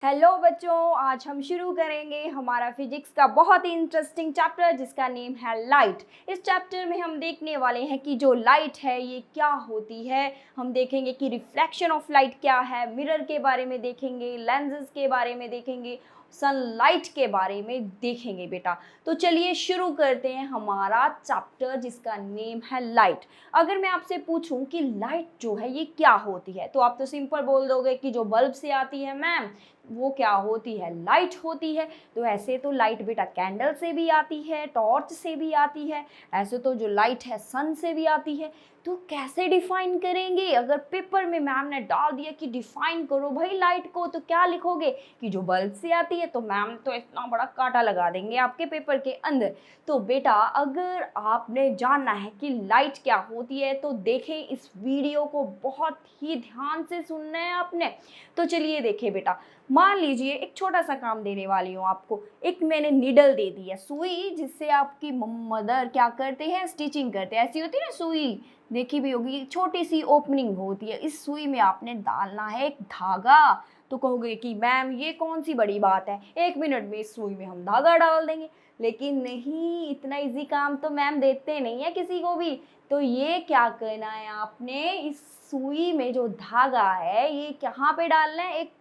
Hello बच्चों, आज हम शुरू करेंगे हमारा फिजिक्स का बहुत ही इंटरेस्टिंग चैप्टर जिसका नेम है लाइट। इस चैप्टर में हम देखने वाले हैं कि जो लाइट है ये क्या होती है। हम देखेंगे कि रिफ्लेक्शन ऑफ लाइट क्या है, मिरर के बारे में देखेंगे, लेंसेज के बारे में देखेंगे, सनलाइट के बारे में देखेंगे बेटा। तो चलिए शुरू करते हैं हमारा चैप्टर जिसका नेम है लाइट। अगर मैं आपसे पूछूं कि लाइट जो है ये क्या होती है तो आप तो सिंपल बोल दोगे कि जो बल्ब से आती है मैम वो क्या होती है, लाइट होती है। तो ऐसे तो लाइट बेटा कैंडल से भी आती है, टॉर्च से भी आती है, ऐसे तो जो लाइट है सन से भी आती है। तो कैसे डिफाइन करेंगे? अगर पेपर में मैम ने डाल दिया कि डिफाइन करो भाई लाइट को, तो क्या लिखोगे कि जो बल्ब से आती है? तो मैम तो इतना बड़ा कांटा लगा देंगे आपके पेपर के अंदर। तो बेटा अगर आपने जानना है कि लाइट क्या होती है तो देखें, इस वीडियो को बहुत ही ध्यान से सुनना है आपने। तो चलिए देखें बेटा, मान लीजिए एक छोटा सा काम देने वाली हूँ आपको। एक मैंने नीडल दे दी है, सुई, जिससे आपकी मदर क्या करते हैं, स्टिचिंग करते हैं। ऐसी होती है ना सुई, देखी भी होगी, छोटी सी ओपनिंग होती है। इस सुई में आपने डालना है एक धागा। तो कहोगे कि मैम ये कौन सी बड़ी बात है, 1 मिनट में इस सुई में हम धागा डाल देंगे। लेकिन नहीं, इतना इजी काम तो मैम देते नहीं है किसी को भी। तो ये क्या करना है आपने, इस सुई में जो धागा है ये कहाँ पे डालना है, एक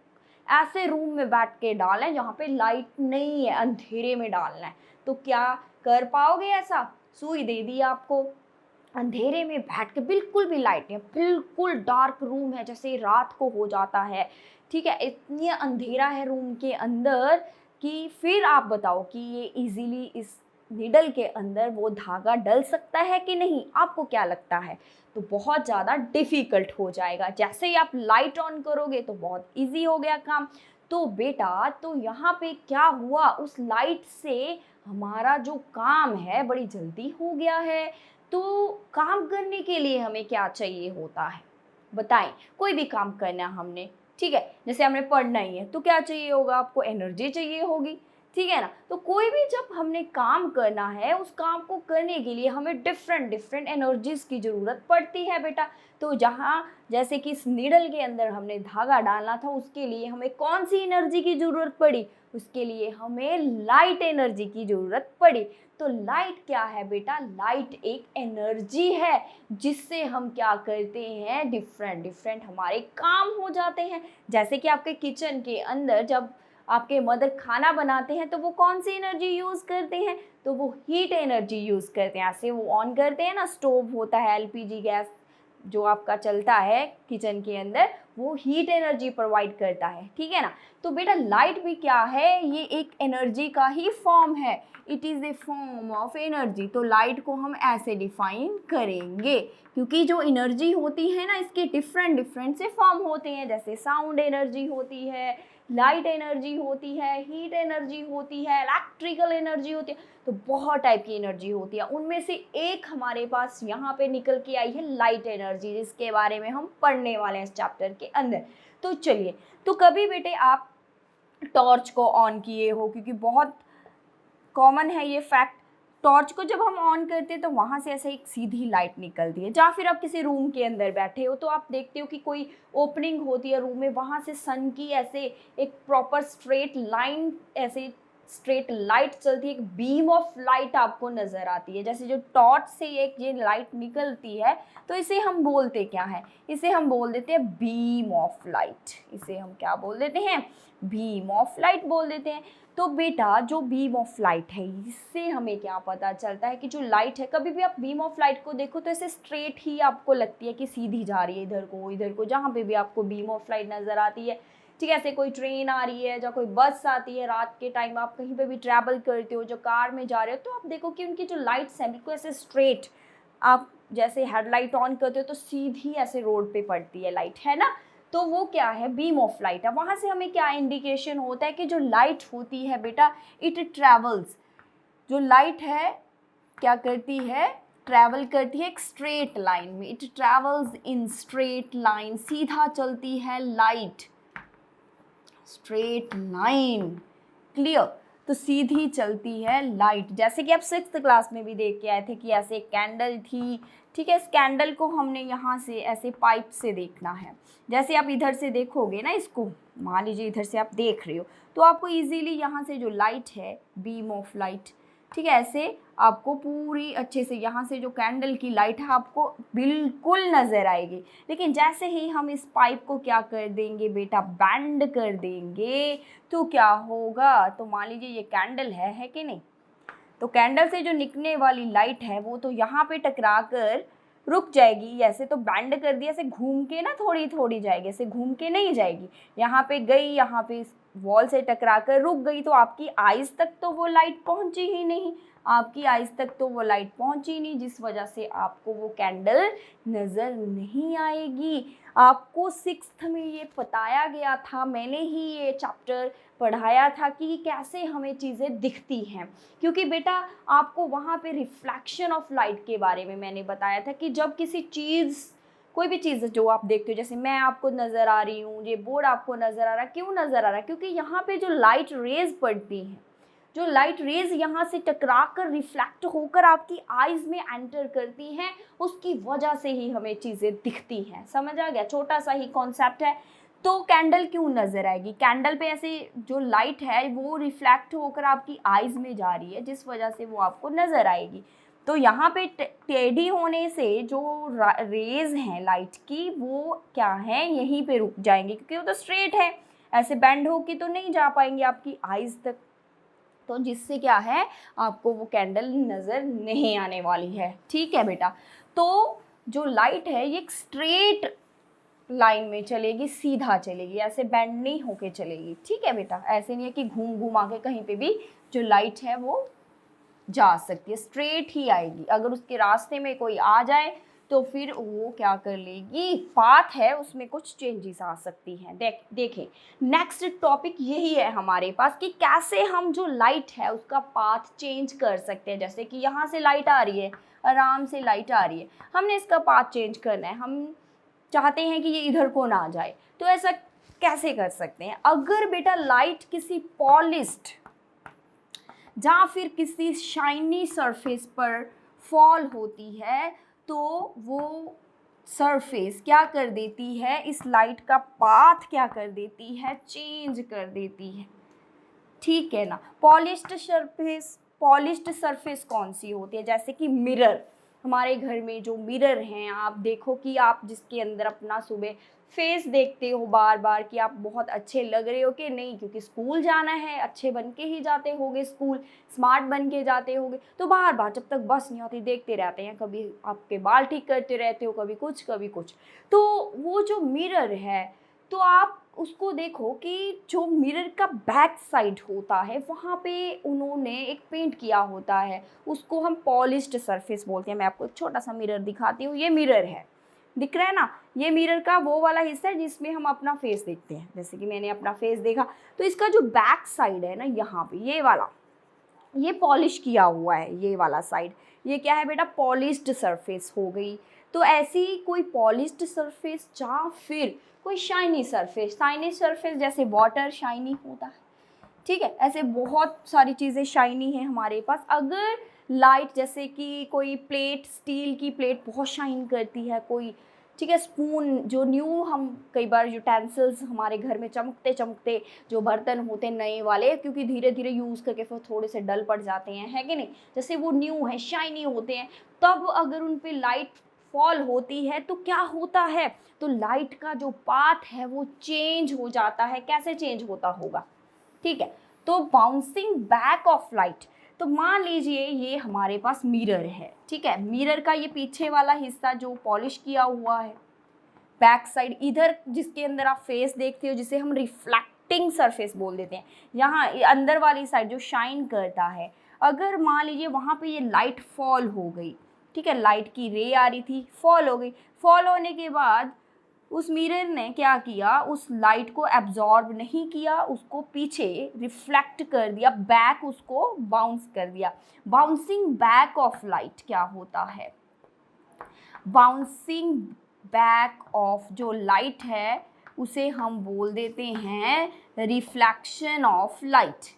ऐसे रूम में बैठ के डालें जहाँ पे लाइट नहीं है, अंधेरे में डालना है। तो क्या कर पाओगे ऐसा? सुई दे दी आपको, अंधेरे में बैठ के, बिल्कुल भी लाइट नहीं, बिल्कुल डार्क रूम है जैसे रात को हो जाता है, ठीक है, इतनी अंधेरा है रूम के अंदर कि फिर आप बताओ कि ये इजीली इस निडल के अंदर वो धागा डल सकता है कि नहीं? आपको क्या लगता है? तो बहुत ज़्यादा डिफ़िकल्ट हो जाएगा। जैसे ही आप लाइट ऑन करोगे तो बहुत इजी हो गया काम। तो बेटा तो यहाँ पे क्या हुआ, उस लाइट से हमारा जो काम है बड़ी जल्दी हो गया है। तो काम करने के लिए हमें क्या चाहिए होता है, बताएं? कोई भी काम करना है हमने, ठीक है, जैसे हमने पढ़ना ही है तो क्या चाहिए होगा आपको? एनर्जी चाहिए होगी, ठीक है ना। तो कोई भी जब हमने काम करना है, उस काम को करने के लिए हमें डिफरेंट डिफरेंट एनर्जीज की ज़रूरत पड़ती है बेटा। तो जहाँ जैसे कि इस नीडल के अंदर हमने धागा डालना था, उसके लिए हमें कौन सी एनर्जी की ज़रूरत पड़ी? उसके लिए हमें लाइट एनर्जी की ज़रूरत पड़ी। तो लाइट क्या है बेटा? लाइट एक एनर्जी है जिससे हम क्या करते हैं, डिफरेंट डिफरेंट हमारे काम हो जाते हैं। जैसे कि आपके किचन के अंदर जब आपके मदर खाना बनाते हैं तो वो कौन सी एनर्जी यूज़ करते हैं? तो वो हीट एनर्जी यूज़ करते हैं। ऐसे वो ऑन करते हैं ना, स्टोव होता है, एलपीजी गैस जो आपका चलता है किचन के अंदर, वो हीट एनर्जी प्रोवाइड करता है, ठीक है ना। तो बेटा लाइट भी क्या है, ये एक एनर्जी का ही फॉर्म है, it is a form of energy. तो लाइट को हम ऐसे डिफाइन करेंगे, क्योंकि जो एनर्जी होती है ना इसके डिफरेंट डिफरेंट से फॉर्म होते हैं। जैसे साउंड एनर्जी होती है, लाइट एनर्जी होती है, हीट एनर्जी होती है, इलेक्ट्रिकल एनर्जी होती है। तो बहुत टाइप की एनर्जी होती है, उनमें से एक हमारे पास यहाँ पे निकल के आई है लाइट एनर्जी, जिसके बारे में हम पढ़ने वाले हैं इस चैप्टर के अंदर। तो चलिए, तो कभी बेटे आप टॉर्च को ऑन किए हो, क्योंकि बहुत कॉमन है ये फैक्ट। टॉर्च को जब हम ऑन करते हैं तो वहाँ से ऐसे एक सीधी लाइट निकलती है। या फिर आप किसी रूम के अंदर बैठे हो तो आप देखते हो कि कोई ओपनिंग होती है रूम में, वहाँ से सन की ऐसे एक प्रॉपर स्ट्रेट लाइन, ऐसे स्ट्रेट लाइट चलती है, एक बीम ऑफ लाइट आपको नज़र आती है। जैसे जो टॉर्च से एक ये लाइट निकलती है, तो इसे हम बोलते क्या है? इसे हम बोल देते हैं बीम ऑफ लाइट। इसे हम क्या बोल देते हैं? बीम ऑफ लाइट बोल देते हैं। तो बेटा जो बीम ऑफ लाइट है, इससे हमें क्या पता चलता है कि जो लाइट है, कभी भी आप बीम ऑफ लाइट को देखो तो ऐसे स्ट्रेट ही आपको लगती है कि सीधी जा रही है, इधर को जहाँ पे भी आपको बीम ऑफ लाइट नज़र आती है, ठीक है। ऐसे कोई ट्रेन आ रही है या कोई बस आती है, रात के टाइम आप कहीं पे भी ट्रैवल करते हो, जो कार में जा रहे हो, तो आप देखो कि उनकी जो लाइट्स हैं बिल्कुल ऐसे स्ट्रेट, आप जैसे हेडलाइट ऑन करते हो तो सीधी ऐसे रोड पे पड़ती है लाइट, है ना। तो वो क्या है? बीम ऑफ लाइट है। वहाँ से हमें क्या इंडिकेशन होता है कि जो लाइट होती है बेटा, इट ट्रैवल्स, जो लाइट है क्या करती है? ट्रैवल करती है एक स्ट्रेट लाइन में, it travels in straight line, सीधा चलती है लाइट, स्ट्रेट लाइन, क्लियर। तो सीधी चलती है लाइट। जैसे कि आप 6th क्लास में भी देख के आए थे कि ऐसे एक कैंडल थी, ठीक है। इस कैंडल को हमने यहाँ से ऐसे पाइप से देखना है। जैसे आप इधर से देखोगे ना, इसको मान लीजिए इधर से आप देख रहे हो, तो आपको इजीली यहाँ से जो लाइट है, बीम ऑफ लाइट, ठीक है, ऐसे आपको पूरी अच्छे से यहाँ से जो कैंडल की लाइट है आपको बिल्कुल नज़र आएगी। लेकिन जैसे ही हम इस पाइप को क्या कर देंगे बेटा, बैंड कर देंगे, तो क्या होगा, तो मान लीजिए ये कैंडल है कि नहीं, तो कैंडल से जो निकलने वाली लाइट है वो तो यहाँ पे टकरा कर रुक जाएगी। ऐसे तो बैंड कर दिया, ऐसे घूम के ना थोड़ी थोड़ी जाएगी, ऐसे घूम के नहीं जाएगी, यहाँ पे गई, यहाँ पे वॉल से टकरा कर रुक गई, तो आपकी आइज़ तक तो वो लाइट पहुँची ही नहीं, आपकी आइज़ तक तो वो लाइट पहुँची नहीं, जिस वजह से आपको वो कैंडल नज़र नहीं आएगी। आपको 6th में ये बताया गया था, मैंने ही ये चैप्टर पढ़ाया था कि कैसे हमें चीज़ें दिखती हैं, क्योंकि बेटा आपको वहाँ पे रिफ्लेक्शन ऑफ लाइट के बारे में मैंने बताया था कि जब किसी चीज़, कोई भी चीज़ जो आप देखते हो, जैसे मैं आपको नज़र आ रही हूँ, ये बोर्ड आपको नज़र आ रहा है, क्यों नज़र आ रहा है, क्योंकि यहाँ पे जो लाइट रेज पड़ती हैं, जो लाइट रेज यहाँ से टकरा कर रिफ्लेक्ट होकर आपकी आइज़ में एंटर करती हैं, उसकी वजह से ही हमें चीज़ें दिखती हैं। समझ आ गया, छोटा सा ही कॉन्सेप्ट है। तो कैंडल क्यों नज़र आएगी, कैंडल पे ऐसे जो लाइट है वो रिफ्लेक्ट होकर आपकी आइज़ में जा रही है, जिस वजह से वो आपको नज़र आएगी। तो यहाँ पे टेढ़ी होने से जो रेज हैं लाइट की, वो क्या है, यहीं पे रुक जाएंगे, क्योंकि वो तो स्ट्रेट है, ऐसे बेंड होके तो नहीं जा पाएंगे आपकी आइज़ तक, तो जिससे क्या है, आपको वो कैंडल नज़र नहीं आने वाली है। ठीक है बेटा, तो जो लाइट है ये एक स्ट्रेट लाइन में चलेगी, सीधा चलेगी, ऐसे बेंड नहीं होके चलेगी। ठीक है बेटा, ऐसे नहीं है कि घूम घूमा के कहीं पे भी जो लाइट है वो जा सकती है, स्ट्रेट ही आएगी। अगर उसके रास्ते में कोई आ जाए तो फिर वो क्या कर लेगी, पाथ है उसमें कुछ चेंजेस आ सकती हैं। देखें नेक्स्ट टॉपिक यही है हमारे पास कि कैसे हम जो लाइट है उसका पाथ चेंज कर सकते हैं। जैसे कि यहाँ से लाइट आ रही है, आराम से लाइट आ रही है, हमने इसका पाथ चेंज करना है, हम चाहते हैं कि ये इधर को ना जाए, तो ऐसा कैसे कर सकते हैं। अगर बेटा लाइट किसी पॉलिश्ड या फिर किसी शाइनी सरफेस पर फॉल होती है, तो वो सरफेस क्या कर देती है, इस लाइट का पाथ क्या कर देती है, चेंज कर देती है। ठीक है ना। पॉलिश्ड सरफेस कौन सी होती है, जैसे कि मिरर, हमारे घर में जो मिरर हैं, आप देखो कि आप जिसके अंदर अपना सुबह फेस देखते हो बार बार कि आप बहुत अच्छे लग रहे हो कि नहीं, क्योंकि स्कूल जाना है, अच्छे बन के ही जाते होगे स्कूल, स्मार्ट बन के जाते होगे, तो बार बार जब तक बस नहीं होती देखते रहते हैं, कभी आपके बाल ठीक करते रहते हो, कभी कुछ कभी कुछ। तो वो जो मिरर है, तो आप उसको देखो कि जो मिरर का बैक साइड होता है वहाँ पे उन्होंने एक पेंट किया होता है, उसको हम पॉलिश्ड सरफेस बोलते हैं। मैं आपको एक छोटा सा मिरर दिखाती हूँ, ये मिरर है, दिख रहा है ना, ये मिरर का वो वाला हिस्सा है जिसमें हम अपना फेस देखते हैं। जैसे कि मैंने अपना फेस देखा, तो इसका जो बैक साइड है ना, यहाँ पे ये वाला, ये पॉलिश किया हुआ है, ये वाला साइड, ये क्या है बेटा, पॉलिश्ड सरफेस हो गई। तो ऐसी कोई पॉलिश्ड सरफेस या फिर कोई शाइनी सरफेस जैसे वाटर शाइनी होता है, ठीक है, ऐसे बहुत सारी चीज़ें शाइनी हैं हमारे पास। अगर लाइट, जैसे कि कोई प्लेट, स्टील की प्लेट बहुत शाइन करती है कोई, ठीक है, स्पून, जो न्यू हम कई बार यूटेंसिल्स हमारे घर में चमकते चमकते जो बर्तन होते हैं नए वाले, क्योंकि धीरे धीरे यूज़ करके फिर थोड़े से डल पड़ जाते हैं, है कि नहीं, जैसे वो न्यू है, शाइनी होते हैं, तब अगर उन पे लाइट फॉल होती है तो क्या होता है, तो लाइट का जो पाथ है वो चेंज हो जाता है। कैसे चेंज होता होगा, ठीक है, तो बाउंसिंग बैक ऑफ लाइट। तो मान लीजिए ये हमारे पास मिरर है, ठीक है, मिरर का ये पीछे वाला हिस्सा जो पॉलिश किया हुआ है, बैक साइड, इधर जिसके अंदर आप फेस देखते हो, जिसे हम रिफ्लेक्टिंग सरफेस बोल देते हैं, यहाँ अंदर वाली साइड जो शाइन करता है, अगर मान लीजिए वहाँ पे ये लाइट फॉल हो गई, ठीक है, लाइट की रे आ रही थी, फॉल हो गई, फॉल होने के बाद उस मिरर ने क्या किया, उस लाइट को एब्जॉर्ब नहीं किया, उसको पीछे रिफ्लेक्ट कर दिया, बैक उसको बाउंस कर दिया। बाउंसिंग बैक ऑफ लाइट क्या होता है, बाउंसिंग बैक ऑफ जो लाइट है उसे हम बोल देते हैं रिफ्लेक्शन ऑफ लाइट।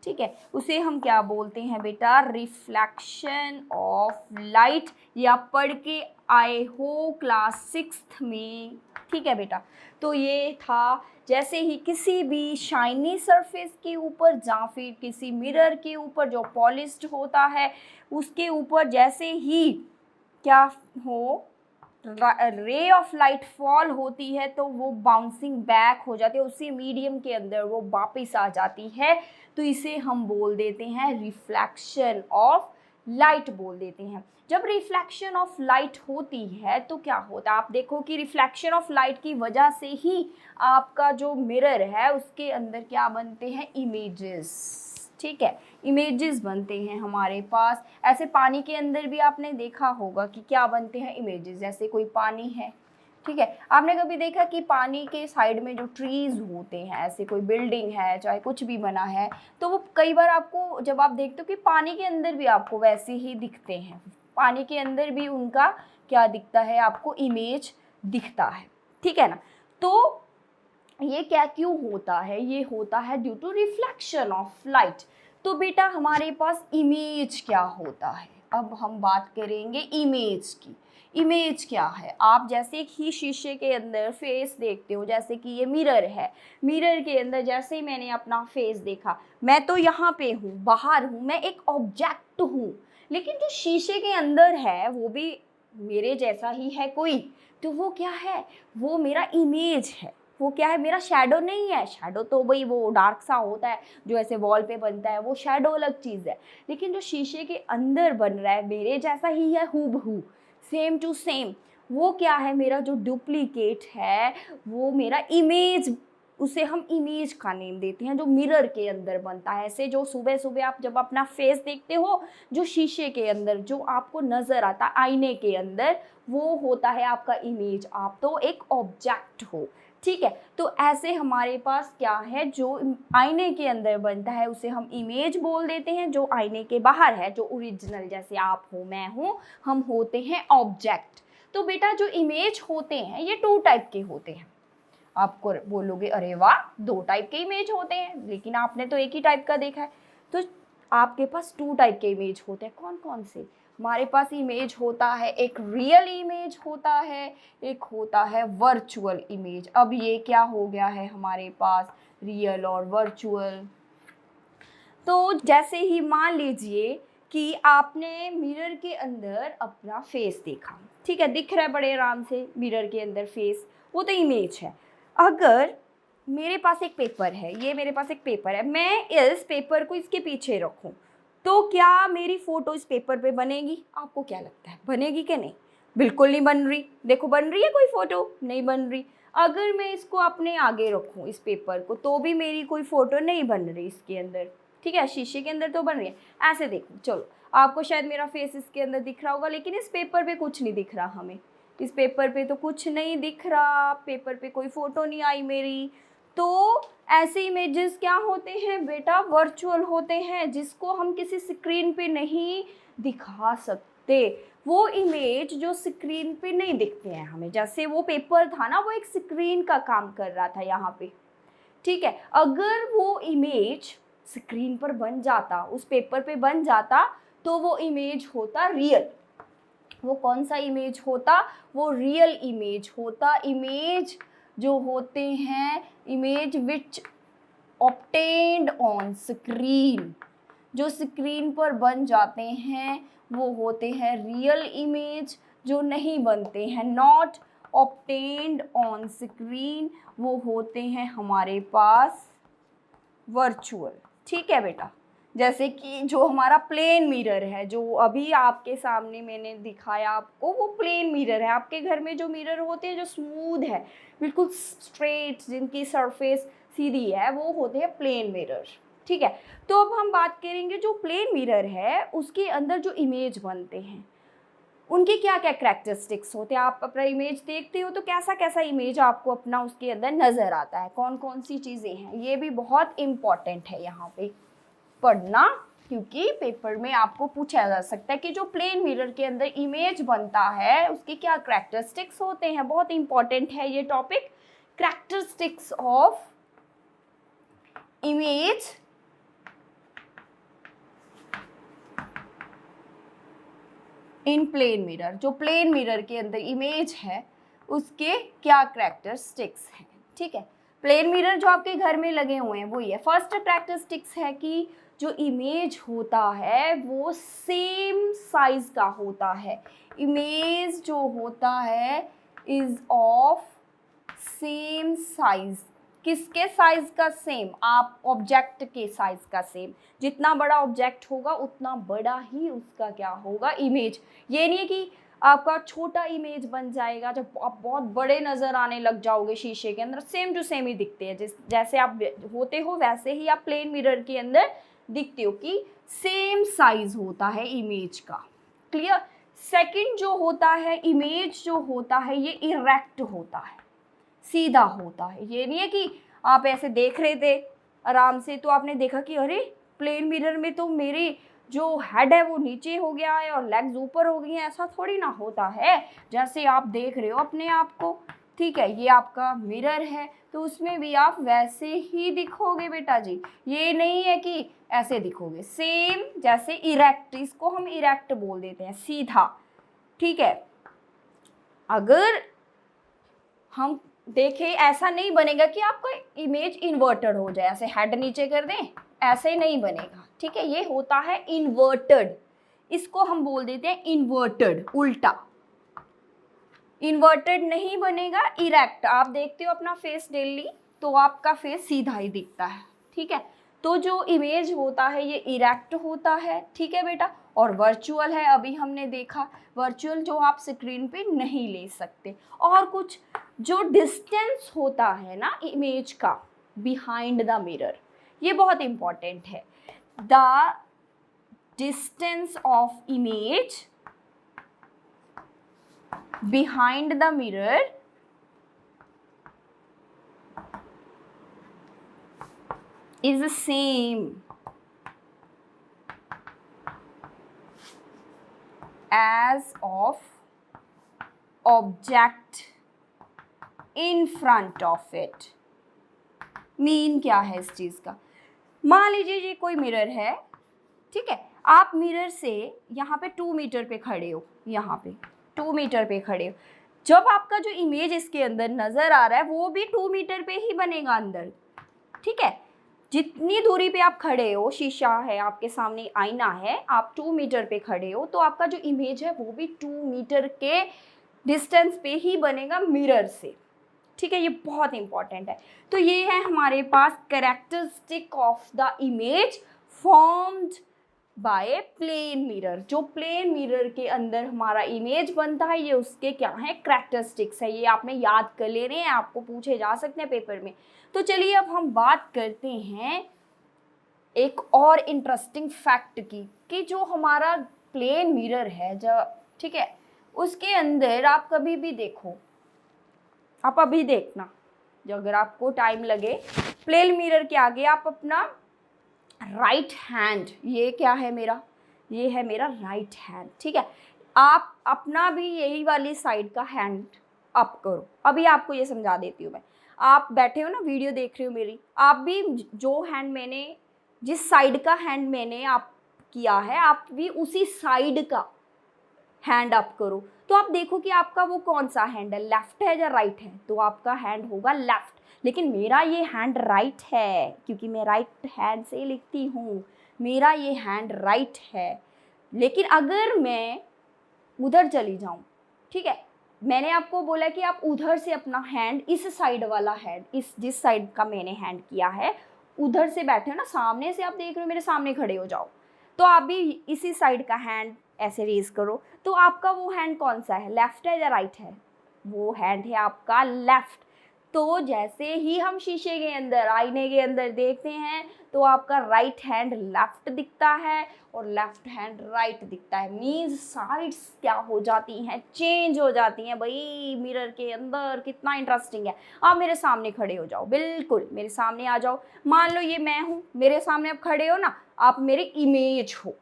ठीक है, उसे हम क्या बोलते हैं बेटा, रिफ्लेक्शन ऑफ लाइट। ये आप पढ़ के आए हो क्लास 6 में। ठीक है बेटा, तो ये था जैसे ही किसी भी शाइनी सरफेस के ऊपर या फिर किसी मिरर के ऊपर जो पॉलिश्ड होता है उसके ऊपर जैसे ही क्या हो, रे ऑफ लाइट फॉल होती है तो वो बाउंसिंग बैक हो जाती है, उसी मीडियम के अंदर वो वापस आ जाती है, तो इसे हम बोल देते हैं रिफ्लेक्शन ऑफ लाइट बोल देते हैं। जब रिफ्लेक्शन ऑफ लाइट होती है तो क्या होता है, आप देखो कि रिफ्लेक्शन ऑफ लाइट की वजह से ही आपका जो मिरर है उसके अंदर क्या बनते हैं, इमेजेस। ठीक है, इमेजेस बनते हैं हमारे पास। ऐसे पानी के अंदर भी आपने देखा होगा कि क्या बनते हैं, इमेजेस। जैसे कोई पानी है, ठीक है, आपने कभी देखा कि पानी के साइड में जो ट्रीज होते हैं, ऐसे कोई बिल्डिंग है चाहे कुछ भी बना है, तो वो कई बार आपको जब आप देखते हो कि पानी के अंदर भी आपको वैसे ही दिखते हैं, पानी के अंदर भी उनका क्या दिखता है, आपको इमेज दिखता है। ठीक है ना, तो ये क्या क्यों होता है, ये होता है due to reflection of light. तो बेटा हमारे पास इमेज क्या होता है, अब हम बात करेंगे इमेज की। इमेज क्या है, आप जैसे ही शीशे के अंदर फेस देखते हो, जैसे कि ये मिरर है, मिरर के अंदर जैसे ही मैंने अपना फेस देखा, मैं तो यहाँ पे हूँ, बाहर हूँ, मैं एक ऑब्जेक्ट हूँ, लेकिन जो शीशे के अंदर है वो भी मेरे जैसा ही है कोई, तो वो क्या है, वो मेरा इमेज है। वो क्या है, मेरा शैडो नहीं है। शैडो तो भाई वो डार्क सा होता है जो ऐसे वॉल पे बनता है, वो शैडो अलग चीज़ है। लेकिन जो शीशे के अंदर बन रहा है मेरे जैसा ही है, हूबहू, सेम टू सेम, वो क्या है, मेरा जो डुप्लीकेट है वो मेरा इमेज, उसे हम इमेज का नेम देते हैं, जो मिरर के अंदर बनता है। ऐसे जो सुबह सुबह आप जब अपना फेस देखते हो, जो शीशे के अंदर जो आपको नज़र आता है आईने के अंदर, वो होता है आपका इमेज, आप तो एक ऑब्जेक्ट हो। ठीक है, तो ऐसे हमारे पास क्या है, जो आईने के अंदर बनता है उसे हम इमेज बोल देते हैं, जो आईने के बाहर है, जो ओरिजिनल जैसे आप हो मैं हूँ, हम होते हैं ऑब्जेक्ट। तो बेटा जो इमेज होते हैं ये 2 टाइप के होते हैं। आपको बोलोगे अरे वाह 2 टाइप के इमेज होते हैं, लेकिन आपने तो एक ही टाइप का देखा है। तो आपके पास 2 टाइप के इमेज होते हैं, कौन कौन से, हमारे पास इमेज होता है, एक रियल इमेज होता है, एक होता है वर्चुअल इमेज। अब ये क्या हो गया है हमारे पास, रियल और वर्चुअल। तो जैसे ही मान लीजिए कि आपने मिरर के अंदर अपना फेस देखा, ठीक है, दिख रहा है बड़े आराम से मिरर के अंदर फेस, वो तो इमेज है। अगर मेरे पास एक पेपर है, ये मेरे पास एक पेपर है, मैं इस पेपर को इसके पीछे रखूं, तो क्या मेरी फ़ोटो इस पेपर पे बनेगी, आपको क्या लगता है, बनेगी कि नहीं? बिल्कुल नहीं बन रही। देखो बन रही है कोई फ़ोटो, नहीं बन रही। अगर मैं इसको अपने आगे रखूं इस पेपर को, तो भी मेरी कोई फ़ोटो नहीं बन रही इसके अंदर। ठीक है, शीशे के अंदर तो बन रही है। ऐसे देखो, चलो आपको शायद मेरा फेस इसके अंदर दिख रहा होगा, लेकिन इस पेपर पे कुछ नहीं दिख रहा हमें, इस पेपर पे तो कुछ नहीं दिख रहा, पेपर पे कोई फ़ोटो नहीं आई मेरी। तो ऐसे इमेजेस क्या होते हैं बेटा, वर्चुअल होते हैं, जिसको हम किसी स्क्रीन पे नहीं दिखा सकते। वो इमेज जो स्क्रीन पे नहीं दिखते हैं हमें, जैसे वो पेपर था ना, वो एक स्क्रीन का काम कर रहा था यहाँ पे। ठीक है, अगर वो इमेज स्क्रीन पर बन जाता, उस पेपर पे बन जाता, तो वो इमेज होता रियल। वो कौन सा इमेज होता, वो रियल इमेज होता। इमेज जो होते हैं, image which obtained on screen, जो स्क्रीन पर बन जाते हैं वो होते हैं रियल इमेज। जो नहीं बनते हैं, नॉट ऑब्टेन्ड ऑन स्क्रीन, वो होते हैं हमारे पास वर्चुअल। ठीक है बेटा, जैसे कि जो हमारा प्लेन मिरर है, जो अभी आपके सामने मैंने दिखाया आपको, वो प्लेन मिरर है। आपके घर में जो मिरर होते हैं जो स्मूथ है, बिल्कुल स्ट्रेट, जिनकी सरफेस सीधी है, वो होते हैं प्लेन मिरर। ठीक है, तो अब हम बात करेंगे जो प्लेन मिरर है उसके अंदर जो इमेज बनते हैं उनके क्या क्या कैरेक्टरिस्टिक्स होते हैं। आप अपना इमेज देखते हो तो कैसा कैसा इमेज आपको अपना उसके अंदर नज़र आता है, कौन कौन सी चीज़ें हैं, ये भी बहुत इम्पॉर्टेंट है यहाँ पे पढ़ना, क्योंकि पेपर में आपको पूछा जा सकता है कि जो प्लेन मिरर के अंदर इमेज बनता है उसके क्या कैरेक्टरिस्टिक्स होते हैं। बहुत इंपॉर्टेंट है ये topic, characteristics of image in plane mirror, जो प्लेन मिरर के अंदर इमेज है उसके क्या कैरेक्टरिस्टिक्स हैं, ठीक है। प्लेन मिरर जो आपके घर में लगे हुए हैं वही है। फर्स्ट कैरेक्टरिस्टिक्स है कि जो इमेज होता है वो सेम साइज का होता है। इमेज जो होता है इज ऑफ सेम साइज। किसके साइज का सेम? आप ऑब्जेक्ट के साइज का सेम। जितना बड़ा ऑब्जेक्ट होगा उतना बड़ा ही उसका क्या होगा, इमेज। ये नहीं है कि आपका छोटा इमेज बन जाएगा, जब आप बहुत बड़े नज़र आने लग जाओगे शीशे के अंदर सेम टू सेम ही दिखते हैं। जैसे आप होते हो वैसे ही आप प्लेन मिरर के अंदर दिखते हो कि सेम साइज होता है इमेज का। क्लियर। सेकंड जो होता है, इमेज जो होता है ये इरेक्ट होता है, सीधा होता है। ये नहीं है कि आप ऐसे देख रहे थे आराम से तो आपने देखा कि अरे प्लेन मिरर में तो मेरी जो हेड है वो नीचे हो गया है और लेग्स ऊपर हो गई हैं, ऐसा थोड़ी ना होता है। जैसे आप देख रहे हो अपने आप को, ठीक है, ये आपका मिरर है तो उसमें भी आप वैसे ही दिखोगे बेटा जी। ये नहीं है कि ऐसे दिखोगे, सेम जैसे इरेक्ट, इसको हम इरेक्ट बोल देते हैं, सीधा, ठीक है। अगर हम देखें ऐसा नहीं बनेगा कि आपका इमेज इन्वर्टेड हो जाए, ऐसे हेड नीचे कर दें, ऐसे नहीं बनेगा, ठीक है। ये होता है इन्वर्टेड, इसको हम बोल देते हैं इन्वर्टेड, उल्टा। इन्वर्टेड नहीं बनेगा, इरेक्ट। आप देखते हो अपना फेस डेली तो आपका फेस सीधा ही दिखता है, ठीक है। तो जो इमेज होता है ये इरेक्ट होता है, ठीक है बेटा। और वर्चुअल है, अभी हमने देखा वर्चुअल जो आप स्क्रीन पे नहीं ले सकते। और कुछ जो डिस्टेंस होता है ना इमेज का बिहाइंड द मिरर, ये बहुत इंपॉर्टेंट है। The distance of image behind the mirror is the same as of object in front of it। Mean क्या है इस चीज़ का? मान लीजिए ये कोई मिरर है, ठीक है। आप मिरर से यहाँ पे 2 मीटर पे खड़े हो, यहाँ पे 2 मीटर पे खड़े हो। जब आपका जो इमेज इसके अंदर नज़र आ रहा है वो भी 2 मीटर पे ही बनेगा अंदर, ठीक है। जितनी दूरी पे आप खड़े हो, शीशा है आपके सामने, आईना है, आप 2 मीटर पे खड़े हो तो आपका जो इमेज है वो भी 2 मीटर के डिस्टेंस पे ही बनेगा मिरर से, ठीक है। ये बहुत इंपॉर्टेंट है। तो ये है हमारे पास characteristic of the image formed by plane mirror. जो प्लेन मिरर के अंदर हमारा इमेज बनता है ये उसके क्या है, कैरेक्टरिस्टिक्स है। ये आपने याद कर ले रहे हैं, आपको पूछे जा सकते हैं पेपर में। तो चलिए अब हम बात करते हैं एक और इंटरेस्टिंग फैक्ट की, कि जो हमारा प्लेन मिरर है जो, ठीक है, उसके अंदर आप कभी भी देखो, आप अभी देखना, जो अगर आपको टाइम लगे, प्लेन मिरर के आगे आप अपना राइट हैंड, ये क्या है मेरा, ये है मेरा राइट हैंड, ठीक है। आप अपना भी यही वाली साइड का हैंड अप करो। अभी आपको ये समझा देती हूँ मैं। आप बैठे हो ना, वीडियो देख रहे हो मेरी, आप भी जो हैंड मैंने, जिस साइड का हैंड मैंने आप किया है, आप भी उसी साइड का हैंड अप करो। तो आप देखो कि आपका वो कौन सा हैंड है, लेफ्ट है या राइट है, तो आपका हैंड होगा लेफ्ट। लेकिन मेरा ये हैंड राइट है, क्योंकि मैं राइट हैंड से लिखती हूँ, मेरा ये हैंड राइट है। लेकिन अगर मैं उधर चली जाऊँ, ठीक है, मैंने आपको बोला कि आप उधर से अपना हैंड, इस साइड वाला हैंड, इस जिस साइड का मैंने हैंड किया है, उधर से बैठे हो ना, सामने से आप देख रहे हो, मेरे सामने खड़े हो जाओ, तो आप भी इसी साइड का हैंड ऐसे रेज करो। तो आपका वो हैंड कौन सा है, लेफ्ट है या राइट है? वो हैंड है आपका लेफ्ट। तो जैसे ही हम शीशे के अंदर, आईने के अंदर देखते हैं तो आपका राइट हैंड लेफ्ट दिखता है और लेफ्ट हैंड राइट दिखता है। मीन्स साइड्स क्या हो जाती हैं, चेंज हो जाती हैं। भाई मिरर के अंदर कितना इंटरेस्टिंग है। आप मेरे सामने खड़े हो जाओ, बिल्कुल मेरे सामने आ जाओ। मान लो ये मैं हूँ, मेरे सामने आप खड़े हो ना, आप मेरे इमेज हो।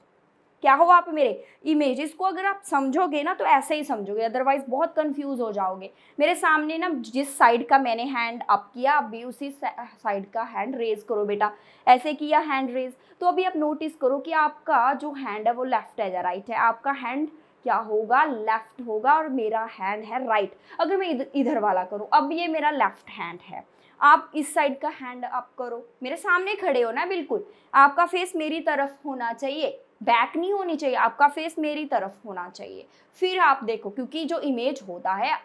क्या हो आप, मेरे इमेज। इसको अगर आप समझोगे ना तो ऐसे ही समझोगे, अदरवाइज बहुत कंफ्यूज हो जाओगे। मेरे सामने ना जिस साइड का मैंने हैंड अप किया, आप भी उसी साइड का हैंड रेज करो बेटा। ऐसे किया हैंड रेज, तो अभी आप नोटिस करो कि आपका जो हैंड है वो लेफ्ट है या राइट है। आपका हैंड क्या होगा, लेफ्ट होगा, और मेरा हैंड है राइट। अगर मैं इधर वाला करूँ, अब ये मेरा लेफ्ट हैंड है, आप इस साइड का हैंड अप करो, मेरे सामने खड़े हो ना, बिल्कुल आपका फेस मेरी तरफ होना चाहिए, बैक नहीं होनी चाहिए, आपका फेस मेरी तरफ होना चाहिए। फिर आप देखो, क्योंकि जो इमेज होता है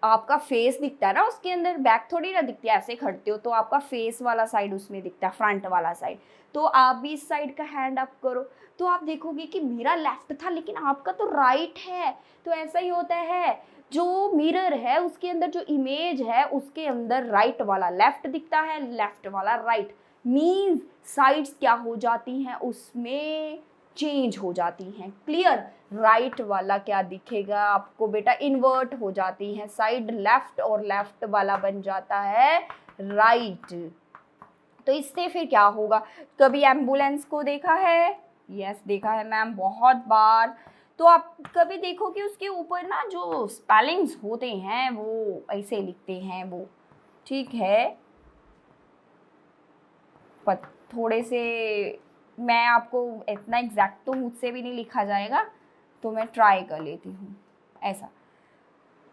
आपका फेस दिखता है ना उसके अंदर, बैक थोड़ी ना दिखती है, ऐसे खड़ते हो तो आपका फेस वाला साइड उसमें दिखता है, फ्रंट वाला साइड। तो आप भी इस साइड का हैंड अप करो, तो आप देखोगे कि मेरा लेफ्ट था लेकिन आपका तो राइट है। तो ऐसा ही होता है, जो मिरर है उसके अंदर जो इमेज है उसके अंदर राइट वाला लेफ्ट दिखता है, लेफ्ट वाला राइट, मीन्स साइड्स क्या हो जाती हैं, उसमें चेंज हो जाती हैं। क्लियर? राइट वाला क्या दिखेगा आपको बेटा, इन्वर्ट हो जाती है साइड, लेफ्ट और लेफ्ट वाला बन जाता है राइट। तो इससे फिर क्या होगा, कभी एम्बुलेंस को देखा है? यस देखा है मैम, बहुत बार। तो आप कभी देखो कि उसके ऊपर ना जो स्पेलिंग्स होते हैं वो ऐसे लिखते हैं वो, ठीक है, थोड़े से, मैं आपको इतना एग्जैक्ट तो मुझसे भी नहीं लिखा जाएगा, तो मैं ट्राई कर लेती हूँ ऐसा।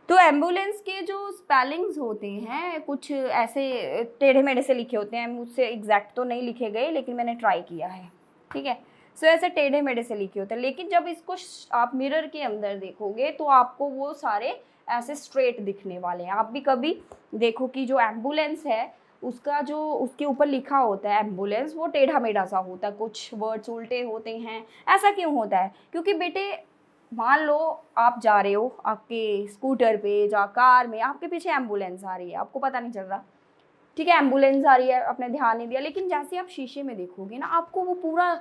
तो एम्बुलेंस के जो स्पेलिंग्स होते हैं कुछ ऐसे टेढ़े मेढ़े से लिखे होते हैं, मुझसे एग्जैक्ट तो नहीं लिखे गए लेकिन मैंने ट्राई किया है, ठीक है। सो ऐसे टेढ़े मेढ़े से लिखे होते हैं, लेकिन जब इसको आप मिरर के अंदर देखोगे तो आपको वो सारे ऐसे स्ट्रेट दिखने वाले हैं। आप भी कभी देखो कि जो एम्बुलेंस है उसका जो उसके ऊपर लिखा होता है एम्बुलेंस, वो टेढ़ा मेढ़ा सा होता है, कुछ वर्ड्स उल्टे होते हैं। ऐसा क्यों होता है? क्योंकि बेटे मान लो आप जा रहे हो आपके स्कूटर पे या कार में, आपके पीछे एम्बुलेंस आ रही है, आपको पता नहीं चल रहा, ठीक है, एम्बुलेंस आ रही है, आपने ध्यान नहीं दिया, लेकिन जैसे आप शीशे में देखोगे ना आपको वो पूरा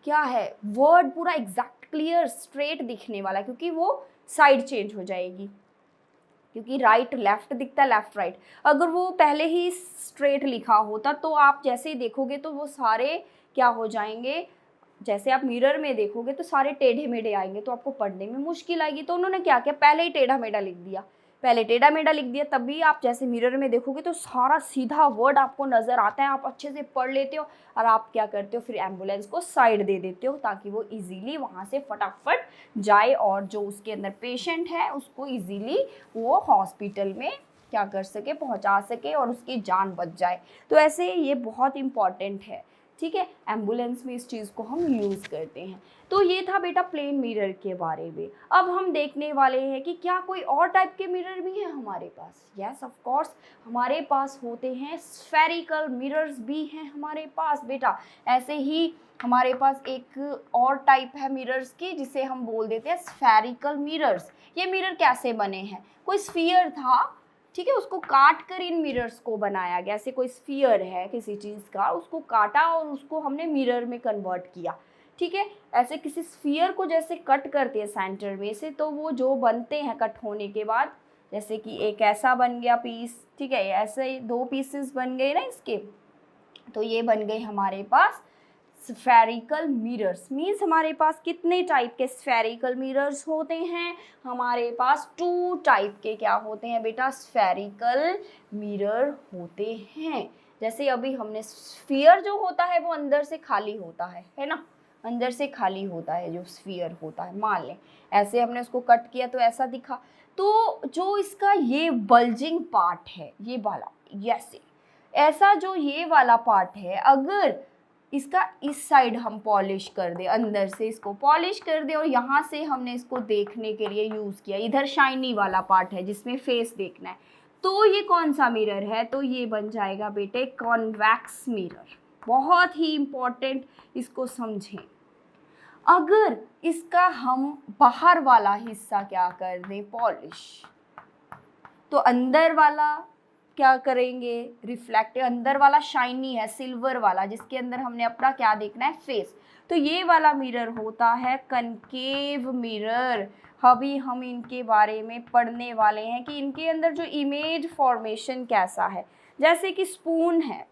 क्या है, वर्ड पूरा एग्जैक्ट क्लियर स्ट्रेट दिखने वाला है, क्योंकि वो साइड चेंज हो जाएगी, क्योंकि राइट लेफ्ट दिखता है, लेफ्ट राइट। अगर वो पहले ही स्ट्रेट लिखा होता तो आप जैसे ही देखोगे तो वो सारे क्या हो जाएंगे, जैसे आप मिरर में देखोगे तो सारे टेढ़े मेढ़े आएंगे, तो आपको पढ़ने में मुश्किल आएगी। तो उन्होंने क्या किया, पहले ही टेढ़ा मेढ़ा लिख दिया, पहले टेढ़ा मेढ़ा लिख दिया, तभी आप जैसे मिरर में देखोगे तो सारा सीधा वर्ड आपको नज़र आता है, आप अच्छे से पढ़ लेते हो, और आप क्या करते हो फिर एम्बुलेंस को साइड दे देते हो ताकि वो इजीली वहाँ से फटाफट जाए और जो उसके अंदर पेशेंट है उसको इजीली वो हॉस्पिटल में क्या कर सके, पहुँचा सके और उसकी जान बच जाए। तो ऐसे ये बहुत इम्पॉर्टेंट है, ठीक है, एम्बुलेंस में इस चीज़ को हम यूज़ करते हैं। तो ये था बेटा प्लेन मिरर के बारे में। अब हम देखने वाले हैं कि क्या कोई और टाइप के मिरर भी हैं हमारे पास। यस ऑफ कोर्स, हमारे पास होते हैं स्फेरिकल मिरर्स भी हैं हमारे पास बेटा। ऐसे ही हमारे पास एक और टाइप है मिरर्स की जिसे हम बोल देते हैं स्फेरिकल मिरर्स। ये मिरर कैसे बने हैं, कोई स्फीयर था, ठीक है, उसको काट कर इन मिरर्स को बनाया गया। ऐसे कोई स्फीयर है किसी चीज़ का, उसको काटा और उसको हमने मिरर में कन्वर्ट किया, ठीक है। ऐसे किसी स्फीयर को जैसे कट करते हैं सेंटर में से, तो वो जो बनते हैं कट होने के बाद, जैसे कि एक ऐसा बन गया पीस, ठीक है, ऐसे ही 2 पीसेस बन गए ना इसके, तो ये बन गए हमारे पास स्फेरिकल मिरर्स। मीन्स हमारे पास कितने टाइप के स्फेरिकल मिरर्स होते हैं, हमारे पास 2 टाइप के क्या होते हैं बेटा, स्फेरिकल मिरर होते हैं। जैसे अभी हमने स्फीयर जो होता है वो अंदर से खाली होता है ना, अंदर से खाली होता है जो स्फीयर होता है, मान लें ऐसे हमने उसको कट किया तो ऐसा दिखा। तो जो इसका ये बल्जिंग पार्ट है, ये वाला, यस, ऐसा जो ये वाला पार्ट है, अगर इसका इस साइड हम पॉलिश कर दे, अंदर से इसको पॉलिश कर दे और यहाँ से हमने इसको देखने के लिए यूज़ किया, इधर शाइनी वाला पार्ट है जिसमें फेस देखना है, तो ये कौन सा मिरर है, तो ये बन जाएगा बेटे कॉन्वेक्स मिरर। बहुत ही इम्पॉर्टेंट, इसको समझें। अगर इसका हम बाहर वाला हिस्सा क्या कर दें, पॉलिश, तो अंदर वाला क्या करेंगे, रिफ्लेक्टिव, अंदर वाला शाइनी है, सिल्वर वाला, जिसके अंदर हमने अपना क्या देखना है, फेस, तो ये वाला मिरर होता है कनकेव मिरर। अभी हम इनके बारे में पढ़ने वाले हैं कि इनके अंदर जो इमेज फॉर्मेशन कैसा है। जैसे कि स्पून है,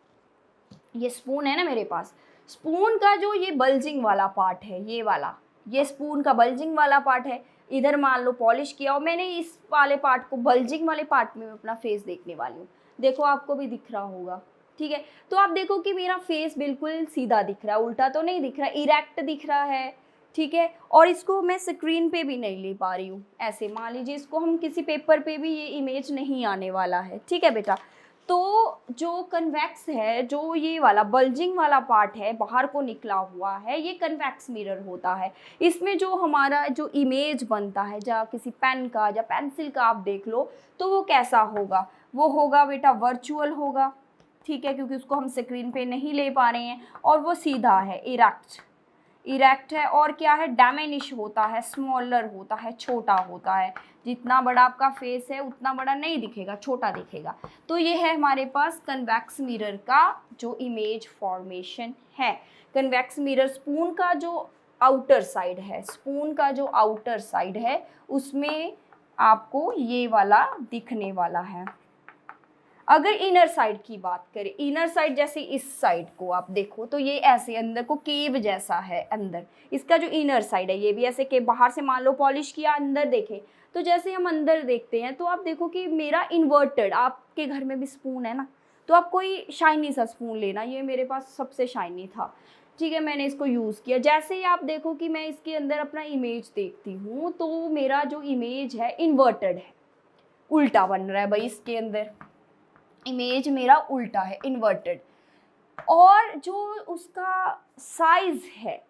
ये स्पून है ना मेरे पास, स्पून का जो ये बल्जिंग वाला पार्ट है, ये वाला, ये स्पून का बल्जिंग वाला पार्ट है, इधर मान लो पॉलिश किया और मैंने इस वाले पार्ट को, बल्जिंग वाले पार्ट में अपना फेस देखने वाली हूँ, देखो आपको भी दिख रहा होगा, ठीक है। तो आप देखो कि मेरा फेस बिल्कुल सीधा दिख रहा है, उल्टा तो नहीं दिख रहा, इरेक्ट दिख रहा है, ठीक है। और इसको मैं स्क्रीन पे भी नहीं ले पा रही हूँ, ऐसे मान लीजिए इसको हम किसी पेपर पे भी ये इमेज नहीं आने वाला है, ठीक है बेटा। तो जो कन्वेक्स है, जो ये वाला बल्जिंग वाला पार्ट है बाहर को निकला हुआ है, ये कन्वेक्स मिरर होता है। इसमें जो हमारा जो इमेज बनता है, या किसी पेन का या पेंसिल का आप देख लो, तो वो कैसा होगा, वो होगा बेटा वर्चुअल होगा, ठीक है, क्योंकि उसको हम स्क्रीन पे नहीं ले पा रहे हैं। और वो सीधा है, इरेक्ट है। और क्या है, डैमेनिश होता है, स्मॉलर होता है, छोटा होता है। जितना बड़ा आपका फेस है उतना बड़ा नहीं दिखेगा, छोटा दिखेगा। तो ये है हमारे पास कन्वेक्स मिरर का जो इमेज फॉर्मेशन है। कन्वेक्स मिरर स्पून का जो आउटर साइड है, उसमें आपको ये वाला दिखने वाला है। अगर इनर साइड की बात करें, इनर साइड जैसे इस साइड को आप देखो तो ये ऐसे अंदर को केव जैसा है, अंदर इसका जो इनर साइड है ये भी ऐसे के बाहर से मान लो पॉलिश किया, अंदर देखें तो जैसे हम अंदर देखते हैं तो आप देखो कि मेरा इन्वर्टेड, आपके घर में भी स्पून है ना, तो आप कोई शाइनी सा स्पून लेना, ये मेरे पास सबसे शाइनी था, ठीक है, मैंने इसको यूज़ किया। जैसे ही आप देखो कि मैं इसके अंदर अपना इमेज देखती हूँ तो मेरा जो इमेज है इन्वर्टेड है, उल्टा बन रहा है भाई, इसके अंदर इमेज मेरा उल्टा है, इन्वर्टेड। और जो उसका साइज है,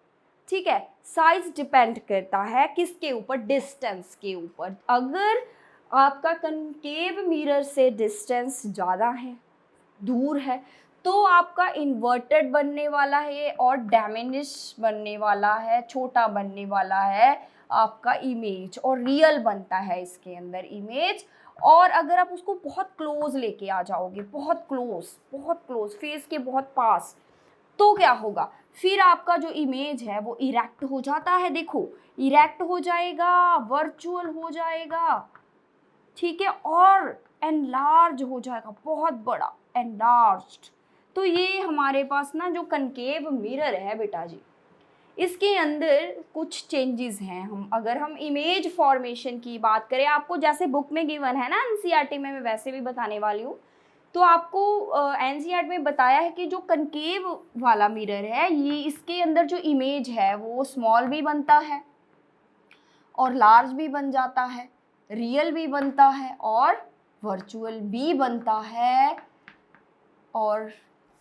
ठीक है, साइज डिपेंड करता है किसके ऊपर, डिस्टेंस के ऊपर। अगर आपका कनकेव मिरर से डिस्टेंस ज़्यादा है, दूर है, तो आपका इन्वर्टेड बनने वाला है और डैमेनिश बनने वाला है, छोटा बनने वाला है आपका इमेज, और रियल बनता है इसके अंदर इमेज। और अगर आप उसको बहुत क्लोज लेके आ जाओगे, बहुत क्लोज फेस के बहुत पास, तो क्या होगा, फिर आपका जो इमेज है वो इरेक्ट हो जाता है, देखो इरेक्ट हो जाएगा, वर्चुअल हो जाएगा, ठीक है, और एनलार्ज हो जाएगा, बहुत बड़ा एनलार्ज्ड। तो ये हमारे पास ना जो कनकेव मिरर है बेटा जी, इसके अंदर कुछ चेंजेस हैं। अगर हम इमेज फॉर्मेशन की बात करें, आपको जैसे बुक में गिवन है ना एनसीईआरटी में, मैं वैसे भी बताने वाली हूँ। तो आपको एनसीईआरटी में बताया है कि जो कनकेव वाला मिरर है, ये इसके अंदर जो इमेज है वो स्मॉल भी बनता है और लार्ज भी बन जाता है, रियल भी बनता है और वर्चुअल भी बनता है, और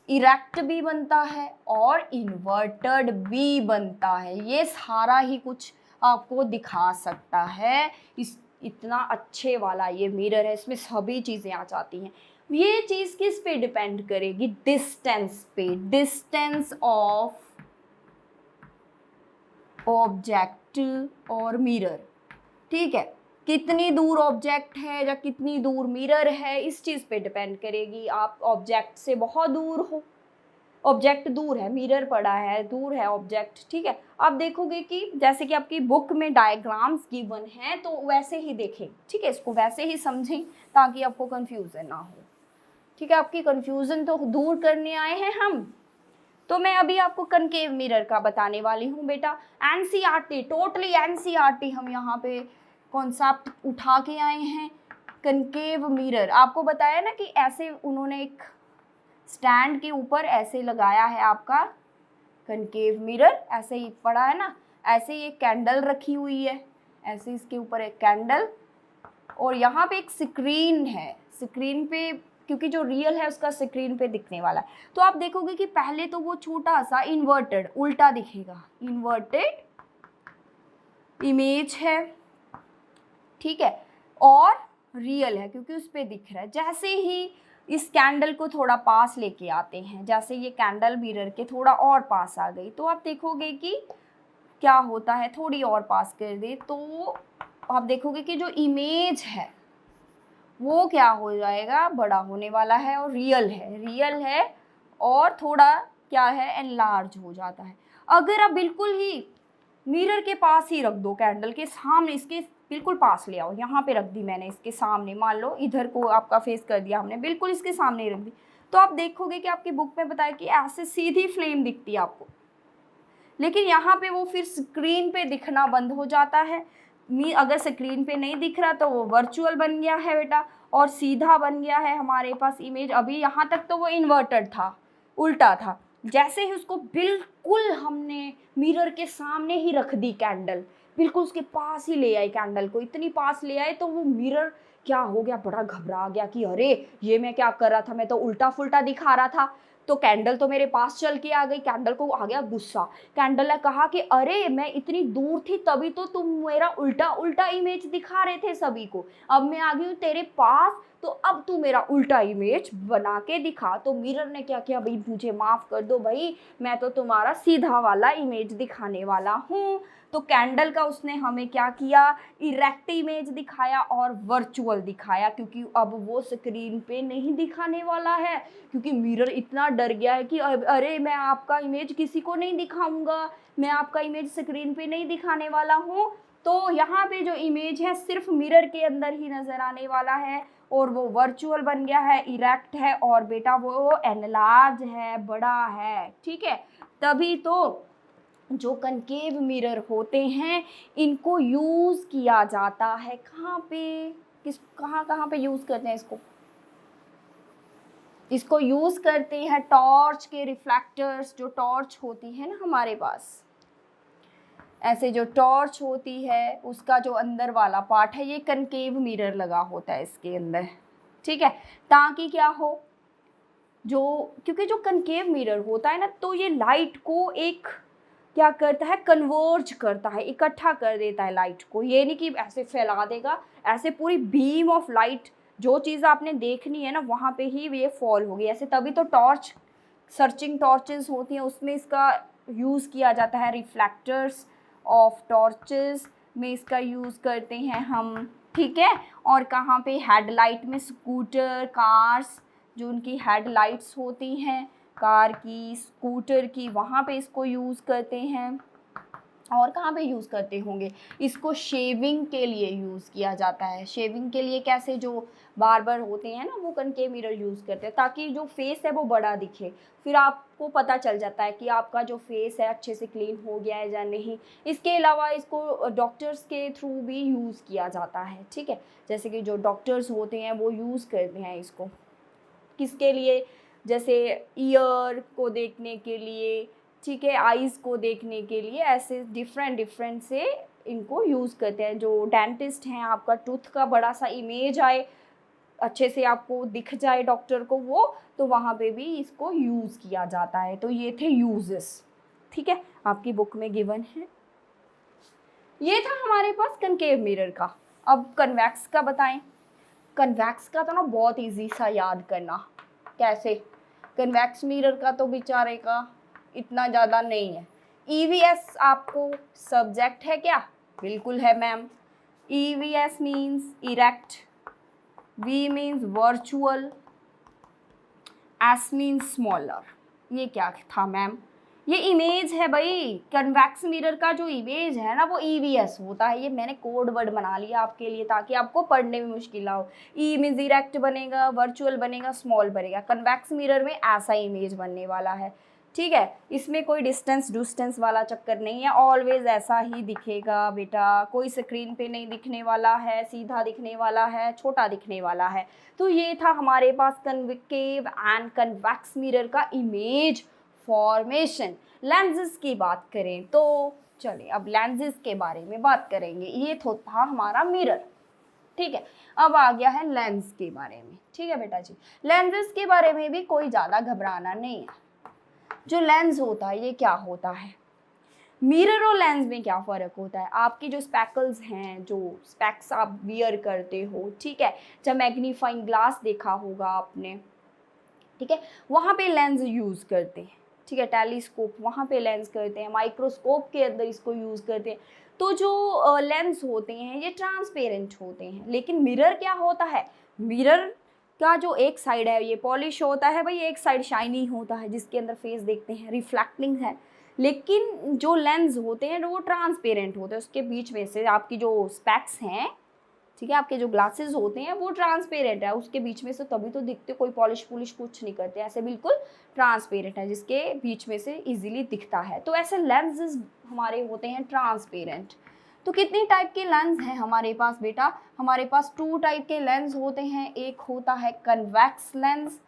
इरेक्ट भी बनता है और इन्वर्टेड भी बनता है। ये सारा ही कुछ आपको दिखा सकता है। इस इतना अच्छे वाला ये मिरर है, इसमें सभी चीज़ें आ जाती हैं। ये चीज़ किस पे डिपेंड करेगी, डिस्टेंस पे, डिस्टेंस ऑफ ऑब्जेक्ट और मिरर, ठीक है, कितनी दूर ऑब्जेक्ट है या कितनी दूर मिरर है, इस चीज़ पे डिपेंड करेगी। आप ऑब्जेक्ट से बहुत दूर हो, ऑब्जेक्ट दूर है, मिरर पड़ा है, दूर है ऑब्जेक्ट, ठीक है, आप देखोगे कि जैसे कि आपकी बुक में डायग्राम्स गिवन हैं तो वैसे ही देखें, ठीक है, इसको वैसे ही समझें ताकि आपको कन्फ्यूज़न ना हो, ठीक है। आपकी कन्फ्यूज़न तो दूर करने आए हैं हम। तो मैं अभी आपको कनकेव मिरर का बताने वाली हूँ बेटा। एनसीईआरटी, टोटली एनसीईआरटी हम यहाँ पे कॉन्सेप्ट उठा के आए हैं। कनकेव मिरर आपको बताया ना कि ऐसे उन्होंने एक स्टैंड के ऊपर ऐसे लगाया है आपका कनकेव मिरर, ऐसे ही पड़ा है ना, ऐसे ही एक कैंडल रखी हुई है, ऐसे इसके ऊपर एक कैंडल, और यहाँ पे एक स्क्रीन है, स्क्रीन पे क्योंकि जो रियल है उसका स्क्रीन पे दिखने वाला है। तो आप देखोगे कि पहले तो वो छोटा सा इन्वर्टेड, उल्टा दिखेगा, इन्वर्टेड इमेज है, ठीक है, और रियल है क्योंकि उस पर दिख रहा है। जैसे ही इस कैंडल को थोड़ा पास लेके आते हैं, जैसे ये कैंडल मिरर के थोड़ा और पास आ गई, तो आप देखोगे कि क्या होता है, थोड़ी और पास कर दे तो आप देखोगे कि जो इमेज है वो क्या हो जाएगा, बड़ा होने वाला है और रियल है और थोड़ा क्या है, एनलार्ज हो जाता है। अगर आप बिल्कुल ही मिरर के पास ही रख दो, कैंडल के सामने, इसके बिल्कुल पास ले आओ, यहाँ पे रख दी मैंने इसके सामने, मान लो इधर को आपका फेस कर दिया हमने, बिल्कुल इसके सामने ही रख दी, तो आप देखोगे कि आपकी बुक में बताया कि ऐसे सीधी फ्लेम दिखती है आपको, लेकिन यहाँ पे वो फिर स्क्रीन पे दिखना बंद हो जाता है। अगर स्क्रीन पे नहीं दिख रहा तो वो वर्चुअल बन गया है बेटा, और सीधा बन गया है हमारे पास इमेज। अभी यहाँ तक तो वो इन्वर्टेड था, उल्टा था, जैसे ही उसको बिल्कुल हमने मिरर के सामने ही रख दी कैंडल, बिल्कुल उसके पास ही ले आई कैंडल को, इतनी पास ले आए तो वो मिरर क्या हो गया, बड़ा घबरा गया कि अरे ये मैं क्या कर रहा था, मैं तो उल्टा फुल्टा दिखा रहा था। तो कैंडल तो मेरे पास चल के आ गई, कैंडल को आ गया गुस्सा। कैंडल ने कहा कि अरे मैं इतनी दूर थी तभी तो तुम मेरा उल्टा उल्टा इमेज दिखा रहे थे सभी को, अब मैं आ गई हूँ तेरे पास तो अब तू मेरा उल्टा इमेज बना के दिखा। तो मिरर ने क्या किया, भाई मुझे माफ़ कर दो भाई, मैं तो तुम्हारा सीधा वाला इमेज दिखाने वाला हूँ। तो कैंडल का उसने हमें क्या किया, इरेक्ट इमेज दिखाया और वर्चुअल दिखाया, क्योंकि अब वो स्क्रीन पे नहीं दिखाने वाला है, क्योंकि मिरर इतना डर गया है कि अरे मैं आपका इमेज किसी को नहीं दिखाऊंगा, मैं आपका इमेज स्क्रीन पे नहीं दिखाने वाला हूँ। तो यहाँ पे जो इमेज है सिर्फ मिरर के अंदर ही नज़र आने वाला है और वो वर्चुअल बन गया है, इरेक्ट है और बेटा वो एनलार्ज है, बड़ा है। ठीक है, तभी तो जो कनकेव मिरर होते हैं इनको यूज़ किया जाता है कहाँ पे, कहाँ पे यूज़ करते हैं इसको यूज़ करते हैं टॉर्च के रिफ्लेक्टर्स, जो टॉर्च होती है ना हमारे पास, ऐसे जो टॉर्च होती है उसका जो अंदर वाला पार्ट है ये कनकेव मिरर लगा होता है इसके अंदर। ठीक है, ताकि क्या हो, क्योंकि जो कनकेव मिरर होता है ना तो ये लाइट को एक क्या करता है, कन्वर्ज करता है, इकट्ठा कर देता है लाइट को। ये नहीं कि ऐसे फैला देगा, ऐसे पूरी बीम ऑफ लाइट जो चीज़ आपने देखनी है ना वहाँ पे ही ये फॉल होगी ऐसे। तभी तो टॉर्च, सर्चिंग टॉर्चेस होती हैं उसमें इसका यूज़ किया जाता है, रिफ्लेक्टर्स ऑफ टॉर्चेस में इसका यूज़ करते हैं हम। ठीक है, और कहाँ पे, हेडलाइट में, स्कूटर, कार्स, जो उनकी हेडलाइट्स होती हैं कार की, स्कूटर की, वहाँ पे इसको यूज़ करते हैं। और कहाँ पे यूज़ करते होंगे इसको, शेविंग के लिए यूज़ किया जाता है। शेविंग के लिए कैसे, जो बार्बर होते हैं ना वो कनकेव मिरर यूज़ करते हैं ताकि जो फेस है वो बड़ा दिखे, फिर आपको पता चल जाता है कि आपका जो फेस है अच्छे से क्लीन हो गया है या नहीं। इसके अलावा इसको डॉक्टर्स के थ्रू भी यूज़ किया जाता है। ठीक है, जैसे कि जो डॉक्टर्स होते हैं वो यूज़ करते हैं इसको किसके लिए, जैसे ईयर को देखने के लिए, ठीक है, आईज़ को देखने के लिए, ऐसे डिफरेंट से इनको यूज़ करते हैं। जो डेंटिस्ट हैं, आपका टूथ का बड़ा सा इमेज आए, अच्छे से आपको दिख जाए डॉक्टर को वो, तो वहाँ पे भी इसको यूज़ किया जाता है। तो ये थे यूजेस। ठीक है, आपकी बुक में गिवन है। ये था हमारे पास कनकेव मिरर का। अब कन्वेक्स का बताएं। कन्वेक्स का तो ना बहुत ईजी सा याद करना, कैसे, कन्वेक्स मिरर का तो बेचारे का इतना ज़्यादा नहीं है। ईवीएस आपको सब्जेक्ट है क्या, बिल्कुल है ma'am. EVS means erect, V means virtual, S means smaller. ये क्या था मैम, ये इमेज है भाई, कन्वेक्स मिरर का जो इमेज है ना वो ईवीएस होता है। ये मैंने कोड वर्ड बना लिया आपके लिए ताकि आपको पढ़ने में मुश्किल ना हो। ई मीन्स इरेक्ट बनेगा, वर्चुअल बनेगा, स्मॉल बनेगा। कन्वेक्स मिरर में ऐसा इमेज बनने वाला है। ठीक है, इसमें कोई डिस्टेंस वाला चक्कर नहीं है, ऑलवेज ऐसा ही दिखेगा बेटा, कोई स्क्रीन पे नहीं दिखने वाला है, सीधा दिखने वाला है, छोटा दिखने वाला है। तो ये था हमारे पास कनकेव एंड कन्वेक्स मिरर का इमेज फॉर्मेशन। लेंसेज की बात करें तो चलिए अब लेंसेज के बारे में बात करेंगे। ये तो था हमारा मिरर। ठीक है, अब आ गया है लेंस के बारे में। ठीक है बेटा जी, लेंसेज के बारे में भी कोई ज़्यादा घबराना नहीं है। जो लेंस होता है ये क्या होता है, मिरर और लेंस में क्या फ़र्क होता है, आपकी जो स्पेकल्स हैं, जो स्पेक्स आप वियर करते हो, ठीक है, जब मैग्नीफाइंग ग्लास देखा होगा आपने, ठीक है, वहाँ पे लेंस यूज़ करते हैं। ठीक है, टेलीस्कोप वहाँ पे लेंस करते हैं, माइक्रोस्कोप के अंदर इसको यूज़ करते हैं। तो जो लेंस होते हैं ये ट्रांसपेरेंट होते हैं, लेकिन मिरर क्या होता है, मिरर का जो एक साइड है ये पॉलिश होता है भाई, एक साइड शाइनी होता है जिसके अंदर फेस देखते हैं, रिफ्लेक्टिंग है। लेकिन जो लेंस होते हैं वो ट्रांसपेरेंट होते हैं, उसके बीच में से आपकी जो स्पेक्स हैं, ठीक है, आपके जो ग्लासेस होते हैं वो ट्रांसपेरेंट है, उसके बीच में से तभी तो दिखते, कोई पॉलिश पुलिश कुछ नहीं करते, ऐसे बिल्कुल ट्रांसपेरेंट है जिसके बीच में से इजीली दिखता है। तो ऐसे लेंसेज हमारे होते हैं ट्रांसपेरेंट। तो कितनी टाइप के लेंस हैं हमारे पास बेटा, हमारे पास 2 टाइप के लेंस होते हैं। एक होता है कन्वेक्स लेंस,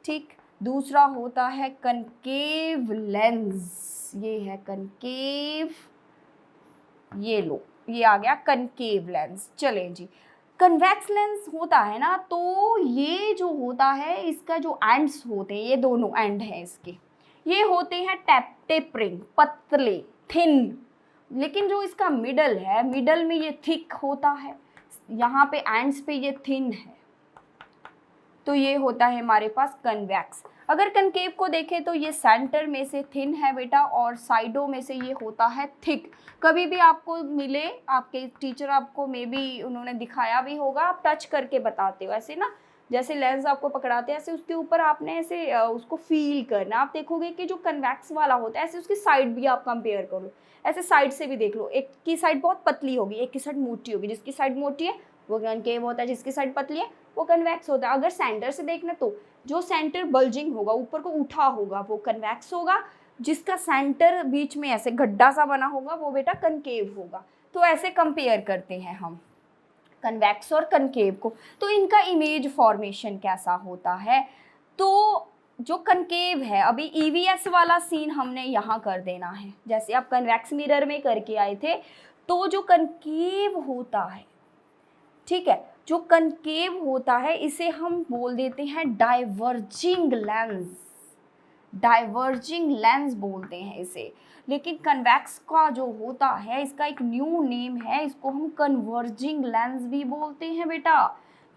ठीक, दूसरा होता है कनकेव लेंस, ये है कनकेव, ये लो ये आ गया कनकेव लेंस। चलें जी, कन्वेक्स लेंस होता है ना, तो ये जो होता है इसका जो एंड्स होते हैं, ये दोनों एंड हैं इसके, ये होते हैं टेपरिंग, पतले, थिन। लेकिन जो इसका मिडल है, मिडल में ये थिक होता है, यहाँ पे एंड्स पे ये थिन है, तो ये होता है हमारे पास कन्वेक्स। अगर कनकेव को देखें तो ये सेंटर में से थिन है बेटा, और साइडों में से ये होता है थिक। कभी भी आपको मिले, आपके टीचर आपको मे बी उन्होंने दिखाया भी होगा, आप टच करके बताते हो ऐसे ना, जैसे लेंस आपको पकड़ाते हैं ऐसे उसके ऊपर आपने ऐसे उसको फील करना, आप देखोगे कि जो कन्वेक्स वाला होता है ऐसे उसकी साइड भी आप कंपेयर करो, ऐसे साइड से भी देख लो, एक की साइड बहुत पतली होगी, एक की साइड मोटी होगी, जिसकी साइड मोटी है वो कनकेव होता है, जिसकी साइड पतली है वो कन्वेक्स होता है। अगर सेंटर से देखना तो जो सेंटर बल्जिंग होगा, ऊपर को उठा होगा, वो कन्वेक्स होगा, जिसका सेंटर बीच में ऐसे गड्ढा सा बना होगा वो बेटा कनकेव होगा। तो ऐसे कंपेयर करते हैं हम कन्वेक्स और कनकेव को। तो इनका इमेज फॉर्मेशन कैसा होता है, तो जो कनकेव है, अभी ईवीएस वाला सीन हमने यहाँ कर देना है, जैसे आप कन्वेक्स मिरर में करके आए थे, तो जो कनकेव होता है, ठीक है, जो कनकेव होता है इसे हम बोल देते हैं डाइवर्जिंग लेंस, डाइवर्जिंग लेंस बोलते हैं इसे। लेकिन कन्वेक्स का जो होता है इसका एक न्यू नेम है, इसको हम कन्वर्जिंग लेंस भी बोलते हैं बेटा।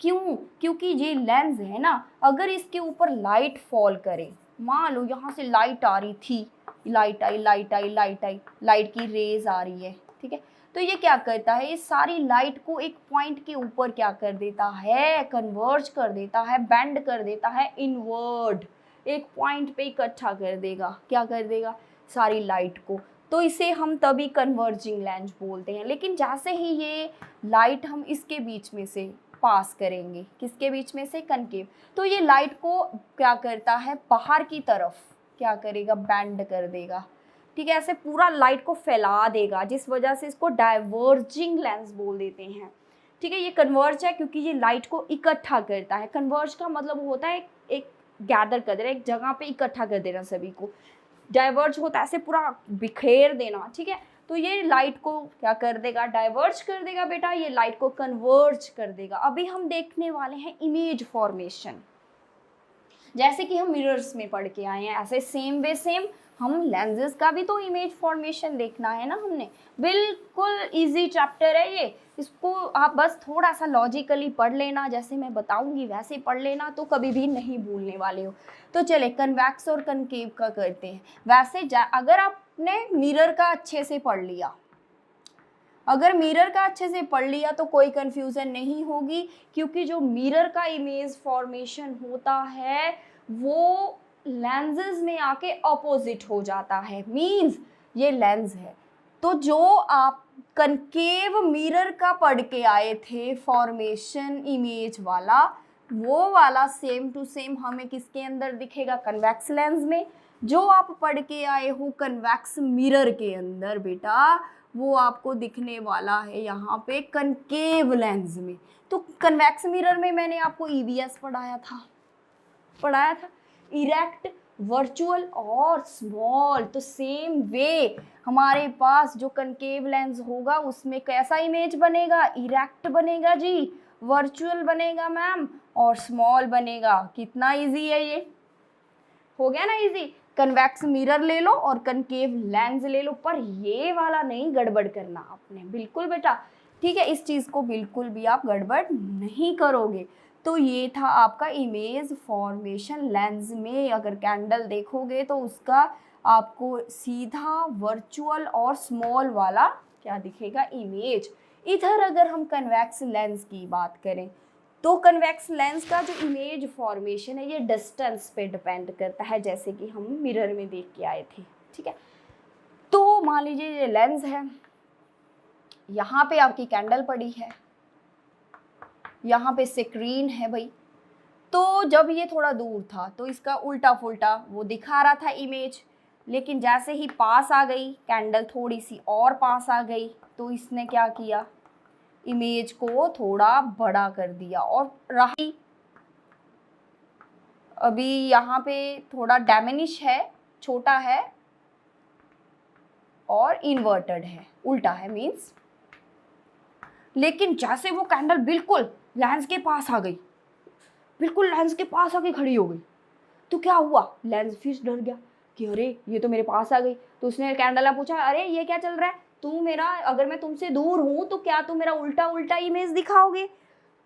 क्यों? क्योंकि ये लेंस है ना, अगर इसके ऊपर लाइट फॉल करे, मान लो यहाँ से लाइट आ रही थी, लाइट आई लाइट आई लाइट आई, लाइट की रेज आ रही है, ठीक है, तो ये क्या करता है, ये सारी लाइट को एक पॉइंट के ऊपर क्या कर देता है, कन्वर्ज कर देता है, बेंड कर देता है इनवर्ड, एक पॉइंट पे इकट्ठा कर देगा, क्या कर देगा, सारी लाइट को। तो इसे हम तभी कन्वर्जिंग लेंस बोलते हैं। लेकिन जैसे ही ये लाइट हम इसके बीच में से पास करेंगे, किसके बीच में से, कनकेव, तो ये लाइट को क्या करता है, बाहर की तरफ क्या करेगा, बेंड कर देगा, ठीक है, ऐसे पूरा लाइट को फैला देगा, जिस वजह से इसको डाइवर्जिंग लेंस बोल देते हैं। ठीक है, ये कन्वर्ज है क्योंकि ये लाइट को इकट्ठा करता है। कन्वर्ज का मतलब होता है एक गैदर कर देना, एक जगह पे इकट्ठा कर देना सभी को। डाइवर्ज होता है ऐसे पूरा बिखेर देना, ठीक है, तो ये लाइट को क्या कर देगा, डाइवर्ज कर देगा बेटा, ये लाइट को कन्वर्ज कर देगा। अभी हम देखने वाले हैं इमेज फॉर्मेशन, जैसे कि हम मिरर्स में पढ़ के आए हैं, ऐसे सेम वे सेम हम लेंसेज का भी तो इमेज फॉर्मेशन देखना है ना हमने। बिल्कुल इजी चैप्टर है ये, इसको आप बस थोड़ा सा लॉजिकली पढ़ लेना, जैसे मैं बताऊंगी वैसे पढ़ लेना, तो कभी भी नहीं भूलने वाले हो। तो चले कन्वेक्स और कनकेव का करते हैं। वैसे अगर आपने मिरर का अच्छे से पढ़ लिया, अगर मिरर का अच्छे से पढ़ लिया तो कोई कंफ्यूजन नहीं होगी, क्योंकि जो मिरर का इमेज फॉर्मेशन होता है वो लेंसेज में आके अपोजिट हो जाता है। मींस ये लेंस है, तो जो आप कनकेव मिरर का पढ़ के आए थे फॉर्मेशन इमेज वाला, वो वाला सेम टू सेम हमें किसके अंदर दिखेगा, कन्वेक्स लेंस में। जो आप पढ़ के आए हो कन्वेक्स मिरर के अंदर बेटा, वो आपको दिखने वाला है यहाँ पे कनकेव लेंस में। तो कन्वेक्स मिरर में मैंने आपको ईवीएस पढ़ाया था, इरेक्ट, वर्चुअल और स्मॉल। तो सेम वे हमारे पास जो कनकेव लेंस होगा उसमें कैसा इमेज बनेगा, इरेक्ट बनेगा जी, वर्चुअल बनेगा मैम, और स्मॉल बनेगा। कितना इजी है ये, हो गया ना इजी। कन्वेक्स मिरर ले लो और कनकेव लेंस ले लो, पर ये वाला नहीं गड़बड़ करना आपने, बिल्कुल बेटा, ठीक है, इस चीज़ को बिल्कुल भी आप गड़बड़ नहीं करोगे। तो ये था आपका इमेज फॉर्मेशन लेंस में। अगर कैंडल देखोगे तो उसका आपको सीधा वर्चुअल और स्मॉल वाला क्या दिखेगा, इमेज। इधर अगर हम कन्वेक्स लेंस की बात करें तो कन्वेक्स लेंस का जो इमेज फॉर्मेशन है ये डिस्टेंस पे डिपेंड करता है, जैसे कि हम मिरर में देख के आए थे, ठीक है। तो मान लीजिए ये लेंस है, यहाँ पे आपकी कैंडल पड़ी है, यहाँ पे स्क्रीन है भाई। तो जब ये थोड़ा दूर था तो इसका उल्टा फुल्टा वो दिखा रहा था इमेज, लेकिन जैसे ही पास आ गई कैंडल, थोड़ी सी और पास आ गई, तो इसने क्या किया, इमेज को थोड़ा बड़ा कर दिया और रही अभी यहाँ पे थोड़ा डैमिनिश है, छोटा है और इन्वर्टेड है, उल्टा है मीन्स। लेकिन जैसे वो कैंडल बिल्कुल लेंस के पास आ गई, बिल्कुल लेंस के पास आके खड़ी हो गई, तो क्या हुआ, लेंस फिर डर गया कि अरे ये तो मेरे पास आ गई। तो उसने कैंडल में पूछा, अरे ये क्या चल रहा है, तू मेरा, अगर मैं तुमसे दूर हूँ तो क्या तुम मेरा उल्टा उल्टा इमेज दिखाओगे।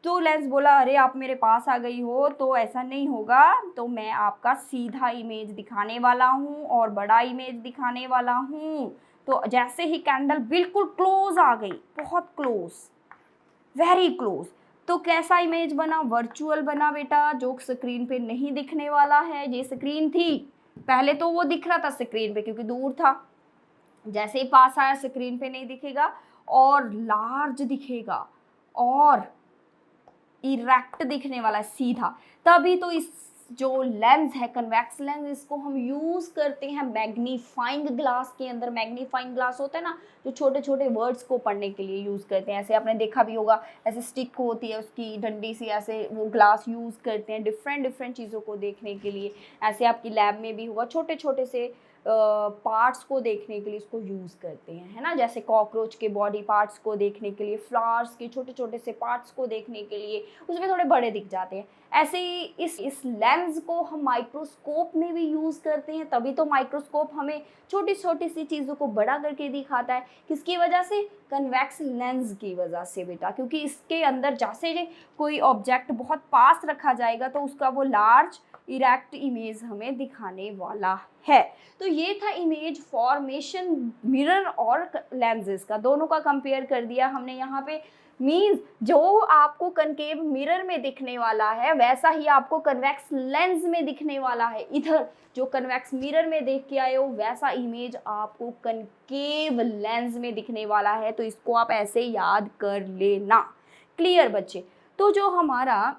तो लेंस बोला, अरे आप मेरे पास आ गई हो तो ऐसा नहीं होगा, तो मैं आपका सीधा इमेज दिखाने वाला हूँ और बड़ा इमेज दिखाने वाला हूँ। तो जैसे ही कैंडल बिल्कुल क्लोज आ गई, बहुत क्लोज, वेरी क्लोज, तो कैसा इमेज बना, वर्चुअल बना बेटा, जो स्क्रीन पे नहीं दिखने वाला है। ये स्क्रीन थी, पहले तो वो दिख रहा था स्क्रीन पे क्योंकि दूर था, जैसे ही पास आया स्क्रीन पे नहीं दिखेगा और लार्ज दिखेगा और इरेक्ट दिखने वाला है, सीधा। तभी तो इस जो लेंस है कन्वेक्स लेंस, इसको हम यूज करते हैं मैग्नीफाइंग ग्लास के अंदर। मैग्नीफाइंग ग्लास होता है ना, जो छोटे छोटे वर्ड्स को पढ़ने के लिए यूज करते हैं। ऐसे आपने देखा भी होगा, ऐसे स्टिक होती है उसकी डंडी सी, ऐसे वो ग्लास यूज करते हैं डिफरेंट डिफरेंट चीज़ों को देखने के लिए। ऐसे आपकी लैब में भी होगा, छोटे छोटे से पार्ट्स को देखने के लिए इसको यूज़ करते हैं, है ना। जैसे कॉकरोच के बॉडी पार्ट्स को देखने के लिए, फ्लावर्स के छोटे छोटे से पार्ट्स को देखने के लिए उसमें थोड़े बड़े दिख जाते हैं। ऐसे ही इस लेंस को हम माइक्रोस्कोप में भी यूज़ करते हैं, तभी तो माइक्रोस्कोप हमें छोटी छोटी सी चीज़ों को बड़ा करके दिखाता है। किसकी वजह से, कन्वेक्स लेंस की वजह से बेटा, क्योंकि इसके अंदर जैसे कोई ऑब्जेक्ट बहुत पास रखा जाएगा तो उसका वो लार्ज इरेक्ट इमेज हमें दिखाने वाला है। तो ये था इमेज फॉर्मेशन मिरर और लेंसेज का, दोनों का कंपेयर कर दिया हमने यहाँ पे। मीन्स जो आपको कनकेव मिरर में दिखने वाला है वैसा ही आपको कन्वेक्स लेंस में दिखने वाला है। इधर जो कन्वेक्स मिरर में देख के आए हो वैसा इमेज आपको कनकेव लेंस में दिखने वाला है। तो इसको आप ऐसे याद कर लेना। क्लियर बच्चे। तो जो हमारा,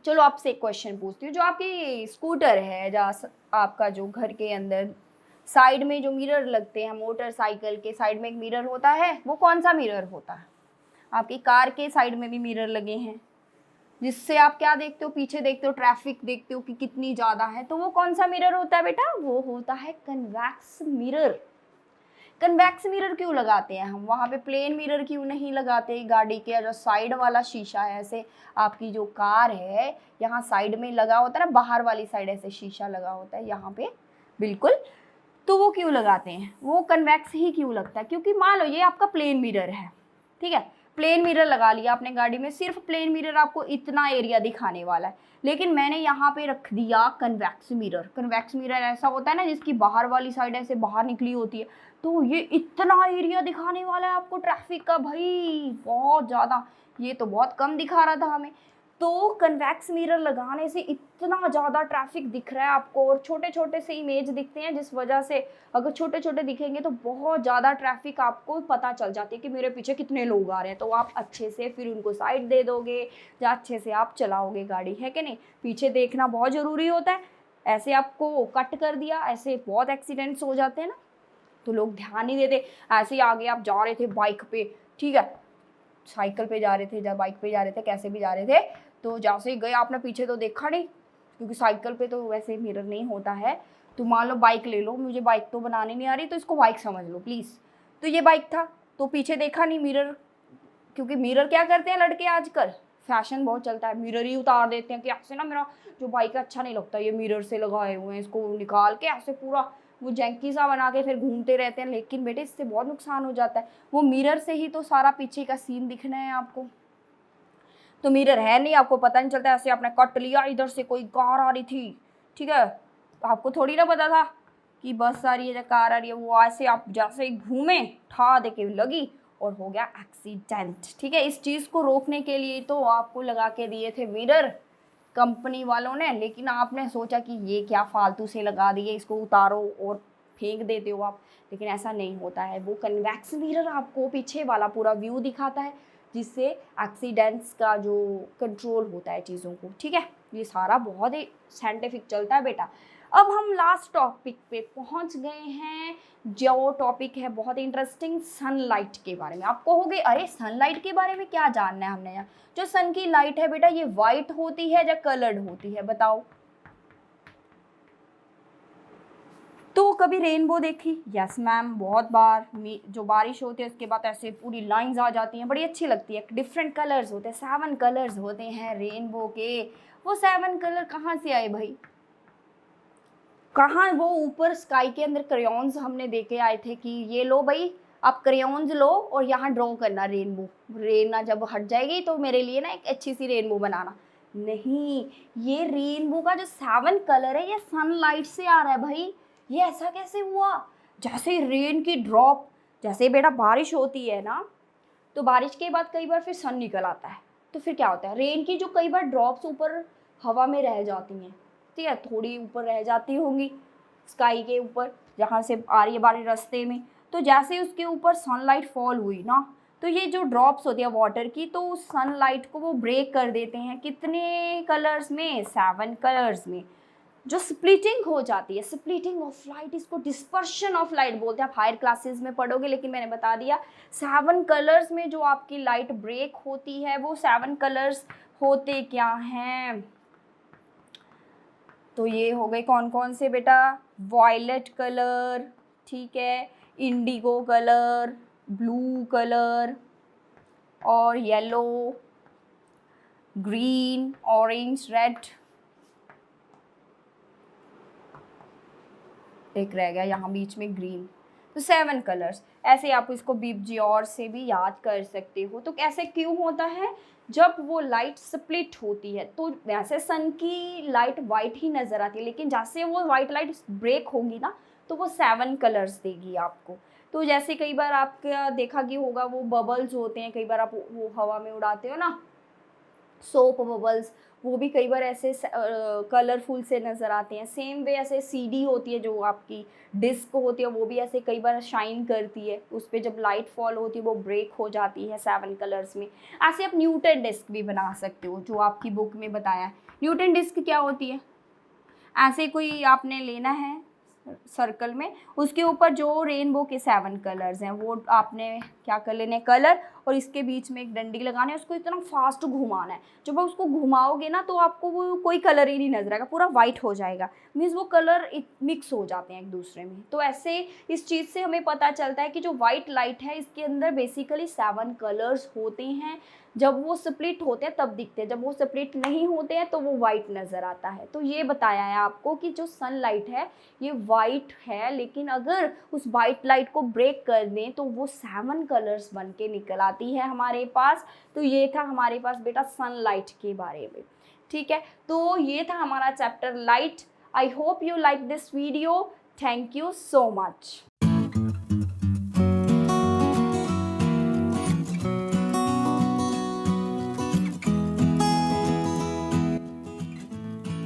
चलो आपसे एक क्वेश्चन पूछती हूँ, जो आपकी स्कूटर है, जहाँ आपका जो घर के अंदर साइड में जो मिरर लगते हैं, मोटरसाइकिल के साइड में एक मिरर होता है, वो कौन सा मिरर होता है। आपकी कार के साइड में भी मिरर लगे हैं, जिससे आप क्या देखते हो, पीछे देखते हो, ट्रैफिक देखते हो कि कितनी ज़्यादा है। तो वो कौन सा मिरर होता है बेटा, वो होता है कन्वेक्स मिरर। कन्वेक्स मिरर क्यों लगाते हैं हम, वहाँ पे प्लेन मिरर क्यों नहीं लगाते। गाड़ी के जो साइड वाला शीशा है, ऐसे आपकी जो कार है यहाँ साइड में लगा होता है ना, बाहर वाली साइड ऐसे शीशा लगा होता है यहाँ पे बिल्कुल, तो वो क्यों लगाते हैं, वो कन्वेक्स ही क्यों लगता है। क्योंकि मान लो ये आपका प्लेन मिरर है, ठीक है, प्लेन मिरर लगा लिया आपने गाड़ी में, सिर्फ प्लेन मिरर आपको इतना एरिया दिखाने वाला है। लेकिन मैंने यहाँ पे रख दिया कन्वेक्स मिरर। कन्वेक्स मिरर ऐसा होता है ना जिसकी बाहर वाली साइड ऐसे बाहर निकली होती है, तो ये इतना एरिया दिखाने वाला है आपको ट्रैफिक का, भाई बहुत ज़्यादा। ये तो बहुत कम दिखा रहा था हमें। तो कन्वेक्स मिरर लगाने से इतना ज़्यादा ट्रैफिक दिख रहा है आपको, और छोटे छोटे से इमेज दिखते हैं, जिस वजह से अगर छोटे छोटे दिखेंगे तो बहुत ज़्यादा ट्रैफिक आपको पता चल जाती है कि मेरे पीछे कितने लोग आ रहे हैं। तो आप अच्छे से फिर उनको साइड दे दोगे या अच्छे से आप चलाओगे गाड़ी, है कि नहीं। पीछे देखना बहुत ज़रूरी होता है। ऐसे आपको कट कर दिया, ऐसे बहुत एक्सीडेंट्स हो जाते हैं ना, तो लोग ध्यान नहीं देते। ऐसे ही आगे आप जा रहे थे बाइक पे, ठीक है, साइकिल पे जा रहे थे या बाइक पे जा रहे थे, कैसे भी जा रहे थे, तो जैसे ही गए आपने पीछे तो देखा नहीं, क्योंकि साइकिल पे तो वैसे मिरर नहीं होता है। तो मान लो बाइक ले लो, मुझे बाइक तो बनानी नहीं आ रही, तो इसको बाइक समझ लो प्लीज़। तो ये बाइक था, तो पीछे देखा नहीं मिरर, क्योंकि मिरर क्या करते हैं लड़के आजकल, फैशन बहुत चलता है, मिरर ही उतार देते हैं कि ऐसे ना मेरा जो बाइक है अच्छा नहीं लगता, ये मिरर से लगाए हुए हैं, इसको निकाल के ऐसे पूरा वो जैंकी सा बना के फिर घूमते रहते हैं। लेकिन बेटे इससे बहुत नुकसान हो जाता है, वो मिरर से ही तो सारा पीछे का सीन दिखना है आपको। तो मिरर है नहीं, आपको पता नहीं चलता, ऐसे आपने कट लिया, इधर से कोई कार आ रही थी, ठीक है, तो आपको थोड़ी ना पता था कि बस आ रही है या कार आ रही है, वो ऐसे आप जैसे ही घूमे ठा दे के लगी और हो गया एक्सीडेंट, ठीक है। इस चीज़ को रोकने के लिए तो आपको लगा के दिए थे मिरर कंपनी वालों ने, लेकिन आपने सोचा कि ये क्या फालतू से लगा दिए, इसको उतारो और फेंक देते हो आप। लेकिन ऐसा नहीं होता है, वो कन्वेक्स मिरर आपको पीछे वाला पूरा व्यू दिखाता है, जिससे एक्सीडेंट्स का जो कंट्रोल होता है चीज़ों को, ठीक है। ये सारा बहुत ही साइंटिफिक चलता है बेटा। अब हम लास्ट टॉपिक पे पहुंच गए हैं, जो टॉपिक है बहुत इंटरेस्टिंग, सनलाइट के बारे में। आप कहोगे अरे सनलाइट के बारे में क्या जानना है हमने यहाँ। जो सन की लाइट है बेटा, ये वाइट होती है या कलर्ड होती है, बताओ। तो कभी रेनबो देखी? यस मैम, बहुत बार। जो बारिश होती है उसके बाद ऐसे पूरी लाइंस आ जाती हैं, बड़ी अच्छी लगती है। डिफरेंट कलर्स होते हैं, 7 कलर्स होते हैं रेनबो के। वो 7 कलर कहाँ से आए भाई? कहाँ? वो ऊपर स्काई के अंदर क्रेयॉन्स हमने देखे आए थे कि ये लो भाई, आप क्रेयॉन्स लो और यहाँ ड्रॉ करना रेनबो। रेना जब हट जाएगी तो मेरे लिए ना एक अच्छी सी रेनबो बनाना। नहीं, ये रेनबो का जो 7 कलर है ये सनलाइट से आ रहा है भाई। ये ऐसा कैसे हुआ? जैसे रेन की ड्रॉप, जैसे बेटा बारिश होती है ना, तो बारिश के बाद कई बार फिर सन निकल आता है। तो फिर क्या होता है, रेन की जो कई बार ड्रॉप्स ऊपर हवा में रह जाती हैं, ठीक है, थोड़ी ऊपर रह जाती होंगी स्काई के ऊपर, जहाँ से आ रही है बारिश रास्ते में। तो जैसे उसके ऊपर सनलाइट फॉल हुई ना, तो ये जो ड्रॉप्स होती है वाटर की, तो उस सनलाइट को वो ब्रेक कर देते हैं। कितने कलर्स में? 7 कलर्स में। जो स्प्लिटिंग हो जाती है, स्प्लिटिंग ऑफ लाइट, इसको डिस्पर्शन ऑफ लाइट बोलते हैं। आप हायर क्लासेस में पढ़ोगे, लेकिन मैंने बता दिया 7 कलर्स में जो आपकी लाइट ब्रेक होती है, वो 7 कलर्स होते क्या हैं? तो ये हो गए कौन कौन से बेटा? वॉयलेट कलर, ठीक है, इंडिगो कलर, ब्लू कलर और येलो, ग्रीन, ऑरेंज, रेड। एक रह गया यहाँ बीच में, ग्रीन। तो 7 कलर्स। ऐसे आप इसको बीपजीऔर से भी याद कर सकते हो। तो ऐसे क्यों होता है? जब वो लाइट स्प्लिट होती है तो वैसे सन की लाइट वाइट ही नज़र आती है, लेकिन जैसे वो वाइट लाइट ब्रेक होगी ना, तो वो 7 कलर्स देगी आपको। तो जैसे कई बार आपका देखा कि होगा, वो बबल्स होते हैं, कई बार आप वो हवा में उड़ाते हो ना, सोप बबल्स, वो भी कई बार ऐसे कलरफुल से नज़र आते हैं। सेम वे ऐसे सीडी होती है, जो आपकी डिस्क होती है, वो भी ऐसे कई बार शाइन करती है। उस पर जब लाइट फॉल होती है वो ब्रेक हो जाती है 7 कलर्स में। ऐसे आप न्यूटन डिस्क भी बना सकते हो, जो आपकी बुक में बताया है। न्यूटन डिस्क क्या होती है? ऐसे कोई आपने लेना है सर्कल में, उसके ऊपर जो रेनबो के 7 कलर्स हैं वो आपने क्या कर लेने, कलर, और इसके बीच में एक डंडी लगानी है, उसको इतना फास्ट घुमाना है। जब आप उसको घुमाओगे ना, तो आपको वो कोई कलर ही नहीं नजर आएगा, पूरा वाइट हो जाएगा। मीन्स वो कलर मिक्स हो जाते हैं एक दूसरे में। तो ऐसे इस चीज़ से हमें पता चलता है कि जो वाइट लाइट है, इसके अंदर बेसिकली 7 कलर्स होते हैं। जब वो स्प्लिट होते हैं तब दिखते हैं, जब वो स्प्लिट नहीं होते हैं तो वो वाइट नज़र आता है। तो ये बताया है आपको कि जो सनलाइट है ये वाइट है, लेकिन अगर उस वाइट लाइट को ब्रेक कर दें तो वो 7 कलर्स बन के निकल आती है हमारे पास। तो ये था हमारे पास बेटा सनलाइट के बारे में, ठीक है। तो ये था हमारा chapter light. I hope you like this video. Thank you so much.